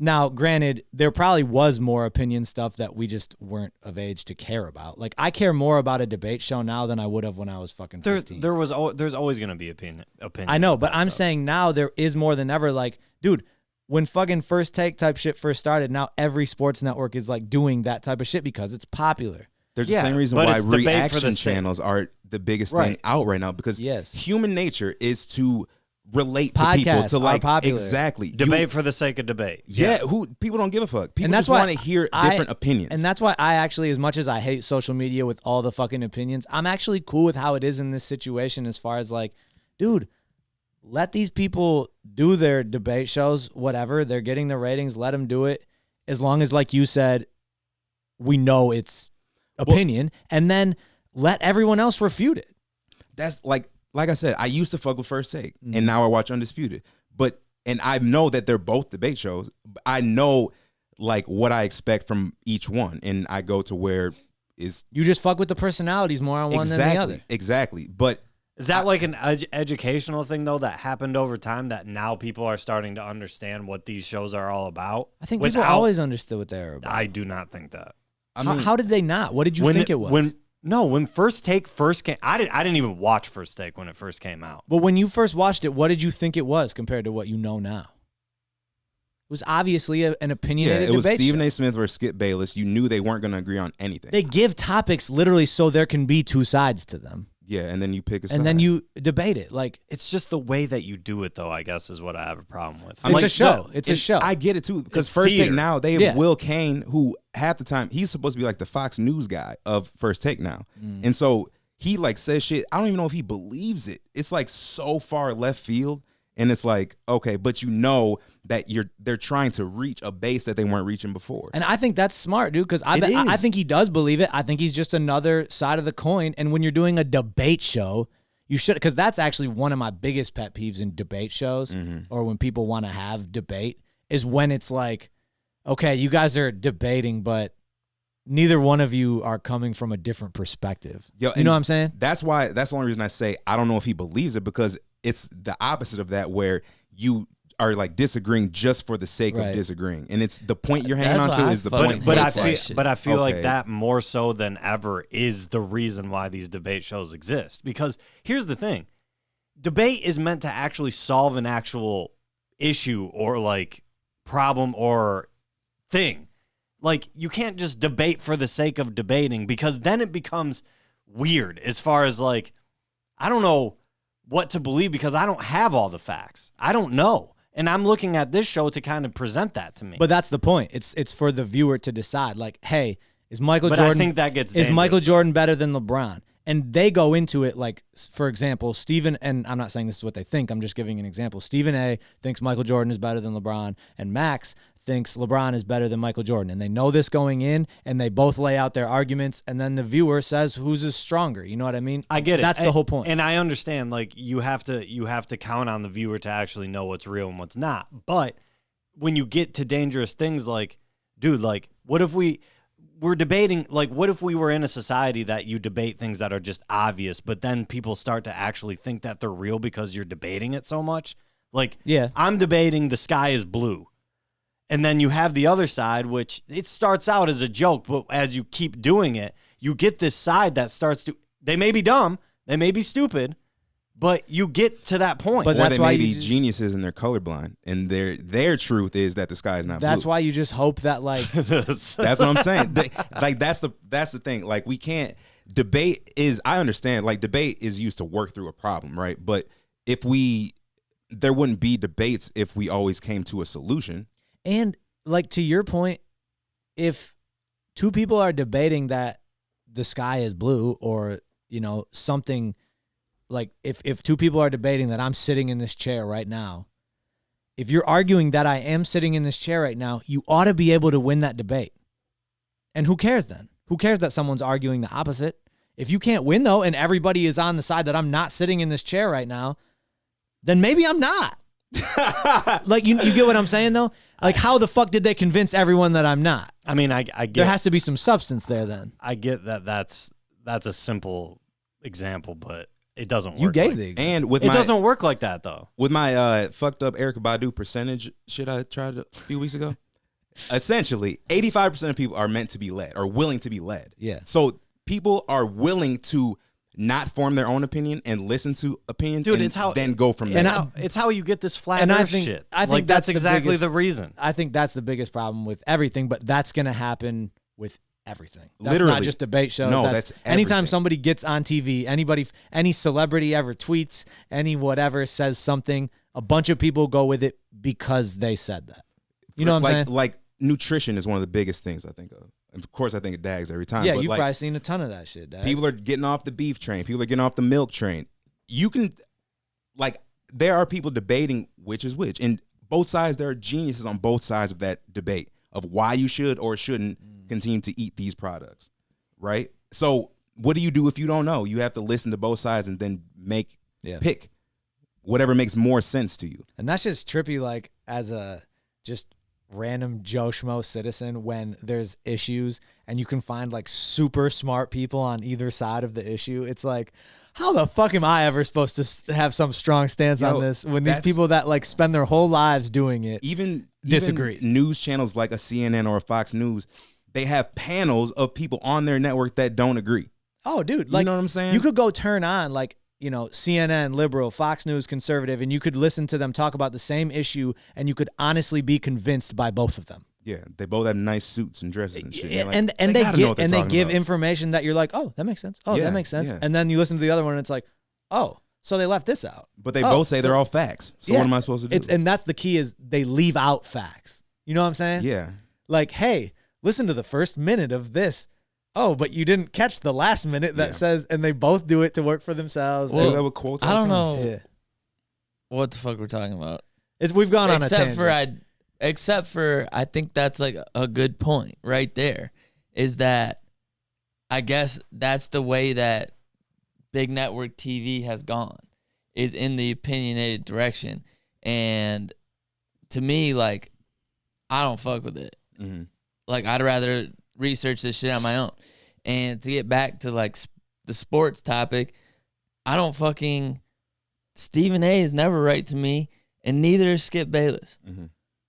Now, granted, there probably was more opinion stuff that we just weren't of age to care about. Like, I care more about a debate show now than I would have when I was fucking 15. There's always going to be opinion. I know, but I'm saying now there is more than ever. Like, dude, when fucking First Take type shit first started, now every sports network is like doing that type of shit because it's popular. There's the same reason why reaction channels are the biggest thing out right now, because human nature is to relate to people, to like exactly debate for the sake of debate. Yeah, who people don't give a fuck. People just want to hear different opinions. And that's why I actually, as much as I hate social media with all the fucking opinions, I'm actually cool with how it is in this situation as far as like, dude, let these people do their debate shows, whatever. They're getting the ratings, let them do it. As long as, like you said, we know it's opinion, and then let everyone else refute it. That's like I said, I used to fuck with First Take, and now I watch Undisputed. And I know that they're both debate shows. I know, like, what I expect from each one, and I go to where is... You just fuck with the personalities more on one than the other. Exactly. But is that like an educational thing, though, that happened over time, that now people are starting to understand what these shows are all about? I think people always understood what they were about. I do not think that. How did they not? What did you think it was? No, when First Take first came, I didn't even watch First Take when it first came out. But when you first watched it, what did you think it was compared to what you know now? It was obviously an opinionated it was debate Stephen show. A. Smith versus Skip Bayless. You knew they weren't going to agree on anything. They give topics literally so there can be two sides to them. Yeah, and then you pick a side. And then you debate it. Like, It's just the way that you do it, though, I guess, is what I have a problem with. It's a show. It's a show. I get it, too, because It's First Take theater. now, they have Yeah. Will Kane, who half the time, he's supposed to be like the Fox News guy of First Take now. Mm. And so he like says shit, I don't even know if he believes it. It's like so far left field. And it's like, okay, but you know that they're trying to reach a base that they weren't reaching before. and I think that's smart, dude, because I is. think he does believe it. I think he's just another side of the coin. And when you're doing a debate show, you should, because that's actually one of my biggest pet peeves in debate shows, or when people want to have debate, is when it's like, okay, you guys are debating, but neither one of you are coming from a different perspective. Yo, You know what I'm saying? That's the only reason I say I don't know if he believes it, because it's the opposite of that, where you are like disagreeing just for the sake Right. of disagreeing, and it's the point you're hanging That's on to why I is the fucking point. But I hates that feel, shit. but I feel like Okay. that more so than ever is the reason why these debate shows exist. Because here's the thing: debate is meant to actually solve an actual issue or like problem or thing. Like, you can't just debate for the sake of debating, because then it becomes weird as far as like, I don't know what to believe because I don't have all the facts. I don't know. And I'm looking at this show to kind of present that to me. But that's the point. It's for the viewer to decide. Like, hey, is Michael But Jordan? I think that gets is Michael dangerous. Jordan better than LeBron? And they go into it like, for example, Stephen, and I'm not saying this is what they think, I'm just giving an example. Stephen A. thinks Michael Jordan is better than LeBron, and Max thinks LeBron is better than Michael Jordan. And they know this going in, and they both lay out their arguments, and then the viewer says who's is stronger. You know what I mean? I get it. That's the whole point. And I understand, like, you have to count on the viewer to actually know what's real and what's not. But when you get to dangerous things like, dude, like, what if we're debating, like, what if we were in a society that you debate things that are just obvious, but then people start to actually think that they're real because you're debating it so much? Like, Yeah. I'm debating the sky is blue. And then you have the other side, which it starts out as a joke, but as you keep doing it, you get this side that starts to, they may be dumb, they may be stupid, but you get to that point. But Or that's they why may you be just- geniuses and they're colorblind, and their truth is that the sky is not That's blue. why you just hope that, like, That's what I'm saying. Like that's the thing. Like, we can't debate is, I understand, like, debate is used to work through a problem, right? But there wouldn't be debates if we always came to a solution. and like, to your point, if two people are debating that the sky is blue, or, you know, something like, if two people are debating that I'm sitting in this chair right now, if you're arguing that I am sitting in this chair right now, you ought to be able to win that debate. And who cares then? Who cares that someone's arguing the opposite? If you can't win, though, and everybody is on the side that I'm not sitting in this chair right now, then maybe I'm not. Like, you get what I'm saying, though? Like, how the fuck did they convince everyone that I'm not? I mean, I get There has to be some substance there then. I get that that's a simple example, but it doesn't work. You gave like, the example. And with it my doesn't work like that though. with my fucked up Erykah Badu percentage shit I tried a few weeks ago, essentially 85% of people are meant to be led or willing to be led. Yeah. So people are willing to not form their own opinion and listen to opinions, Dude, and it's how- then go from there. And It's how you get this flat and I earth think- shit. I think like, that's that's the exactly biggest- the reason. I think that's the biggest problem with everything, but that's going to happen with everything. That's not Literally. just debate shows. No, that's anytime everything. somebody gets on TV, any celebrity ever tweets, any whatever says something, a bunch of people go with it because they said that. You know what I'm like, saying? Like, nutrition is one of the biggest things I think of. And of course, I think of Daggs every time. Yeah, but you've like, probably seen a ton of that shit, Dad. people are getting off the beef train. People are getting off the milk train. You can, like, there are people debating which is which. And both sides, there are geniuses on both sides of that debate of why you should or shouldn't continue to eat these products, right? So what do you do if you don't know? You have to listen to both sides and then pick whatever makes more sense to you. And that's just trippy, like, as a just random Joe Schmo citizen, when there's issues and you can find like super smart people on either side of the issue. It's like, how the fuck am I ever supposed to have some strong stance on this when these people that like spend their whole lives doing it Even disagree? News channels like a CNN or a Fox News, they have panels of people on their network that don't agree. Oh, dude, You like know what I'm saying? you could go turn on like, CNN, liberal, Fox News, conservative, and you could listen to them talk about the same issue, and you could honestly be convinced by both of them. Yeah, they both have nice suits and dresses and shit. And they give information that you're like, oh, that makes sense. Oh, Yeah, that makes sense. yeah. And then you listen to the other one, and it's like, oh, so they left this out. But they both say they're all facts. So what am I supposed to do? And that's the key is they leave out facts. You know what I'm saying? Yeah. Like, hey, listen to the first minute of this. Oh, but you didn't catch the last minute that says, and they both do it to work for themselves. Well, They do that with quotes all I the don't time. know what the fuck we're talking about. We've gone on a tangent. Except for I think that's like a good point right there, is that I guess that's the way that big network TV has gone, is in the opinionated direction. And to me, like, I don't fuck with it. Mm-hmm. Like, I'd rather research this shit on my own. And to get back to like the sports topic, I don't fucking, Stephen A is never right to me, and neither is Skip Bayless. Mm-hmm.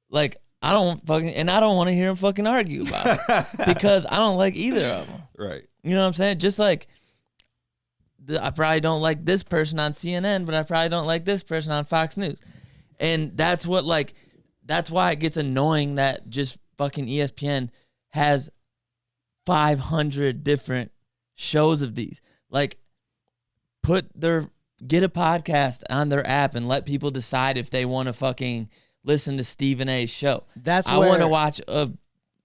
Like, I don't want to hear him fucking argue about it because I don't like either of them. Right. You know what I'm saying? Just like I probably don't like this person on CNN, but I probably don't like this person on Fox News. And that's why it gets annoying that just fucking ESPN has 500 different shows of these. Like, get a podcast on their app and let people decide if they want to fucking listen to Stephen A's show. I want to watch a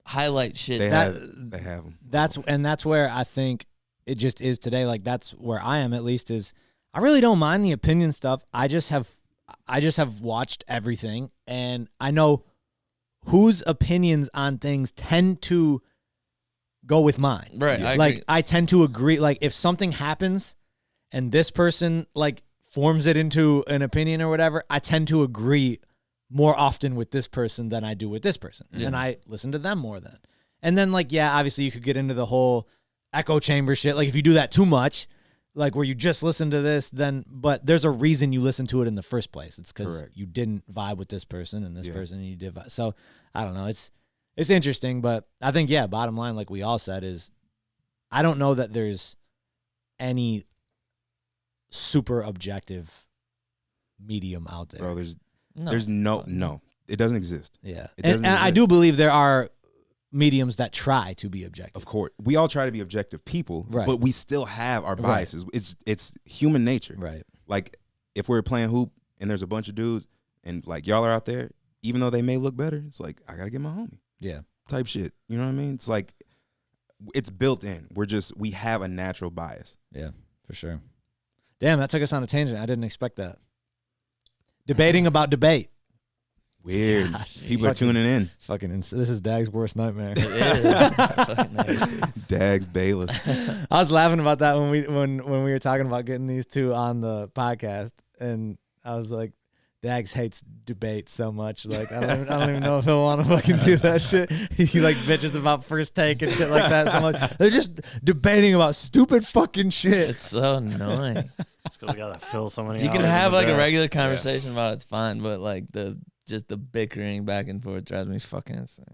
highlight shit. They have them. That's where I think it just is today. Like, that's where I am, at least, is I really don't mind the opinion stuff. I just have watched everything, and I know whose opinions on things tend to go with mine. Right. I like agree. I tend to agree. Like, if something happens and this person like forms it into an opinion or whatever, I tend to agree more often with this person than I do with this person. Yeah. And I listen to them more then. And then, like, yeah, obviously you could get into the whole echo chamber shit. Like, if you do that too much, like where you just listen to this, but there's a reason you listen to it in the first place. It's because you didn't vibe with this person and this person, and you did vibe. So I don't know. It's interesting, but I think, bottom line, like we all said, is I don't know that there's any super objective medium out there. Bro, there's no. It doesn't exist. Yeah. It doesn't and I exist. do believe there are mediums that try to be objective. Of course. We all try to be objective people, Right. but we still have our biases. It's human nature. Right. Like, if we're playing hoop and there's a bunch of dudes and like y'all are out there, even though they may look better, it's like, I gotta get my homie. Yeah. Type shit. You know what I mean? It's like, it's built in. We have a natural bias. Yeah, for sure. Damn, that took us on a tangent. I didn't expect that. Debating about debate. Weird. People are tuning in. This is Dag's worst nightmare. Daggs Bayless. I was laughing about that when we were talking about getting these two on the podcast, and I was like, Daggs hates debate so much. Like, I don't even know if he'll want to fucking do that shit. He like bitches about First Take and shit like that so much. They're just debating about stupid fucking shit. It's so annoying. It's because we gotta fill so many. You can hours have into like a that. regular conversation about it's fine, but like the bickering back and forth drives me fucking insane.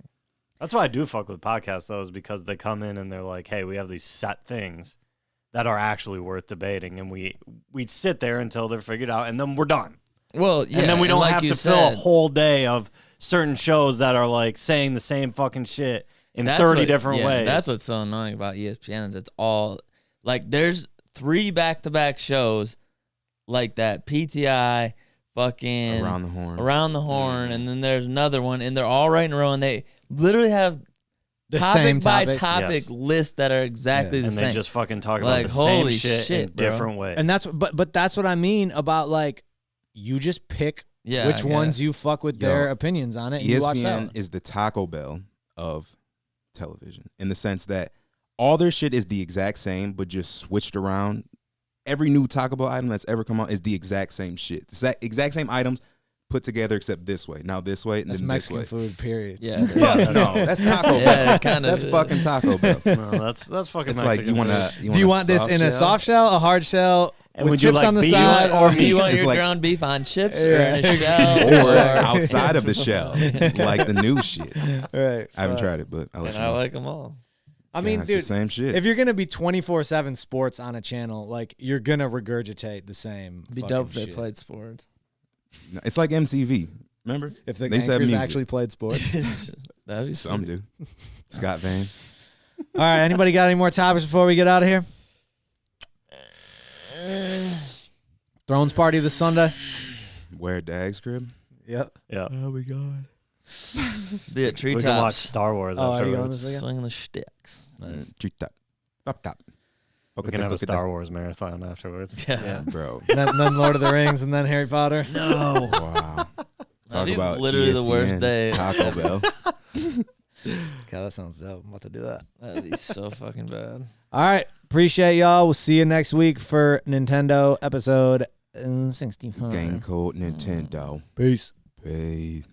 That's why I do fuck with podcasts, though, is because they come in and they're like, hey, we have these set things that are actually worth debating, and we sit there until they're figured out, and then we're done. Well, yeah, and then we don't like have you to fill a said, whole day of certain shows that are like saying the same fucking shit in that's 30 what- different yeah, ways. That's what's so annoying about ESPN is it's all like there's 3 back-to-back shows like that PTI fucking Around the horn. and then there's another one, and they're all right in a row, and they literally have The topic same by topics. topic Yes. lists that are exactly the and same. they just fucking talk about Like, the same holy shit in shit, bro. different ways. And that's but that's what I mean about, like, you just pick yeah, which I ones guess. you fuck with Yo, their opinions on it, and you watch that ESPN one. is the Taco Bell of television in the sense that all their shit is the exact same, but just switched around. Every new Taco Bell item that's ever come out is the exact same shit. The exact same items put together, except this way. Now this way, and That's then Mexican this way. food, period. Yeah, No, that's Taco Bell. Yeah, kinda That's is. fucking Taco Bell. No, that's fucking It's Mexican like you want food. Do you want this in a soft shell, a hard shell, And with would you chips like on the beans side, or do you want It's your like- ground beef on chips Yeah. or in a shell? or outside of the shell, like the new shit. right? I haven't tried it, but I'll let And you I know. like them all. I mean, it's dude, the same shit. if you're gonna be 24/7 sports on a channel, like you're gonna regurgitate the same. Be fucking dope if they shit. played sports. It's like MTV. Remember? If the They said anchors music. actually played sports. That'd be Some sweet. do. Scott Vane. All right, anybody got any more topics before we get out of here? Thrones party this Sunday. Where Daggs crib? Yep. Yeah. Oh my god. Be at We can watch treetops. Star Wars Oh, are you going afterwards. this weekend? Swinging the sticks. Nice. Treat top. Up top. We can have a Star Wars marathon afterwards. Yeah. Bro. then Lord of the Rings and then Harry Potter. No. Wow. Talk That'd be about literally the worst ESPN, day. Taco Bell. God, that sounds dope. I'm about to do that. That'd be so fucking bad. All right. Appreciate y'all. We'll see you next week for Nintendo episode 65. Game code Nintendo. Peace. Peace.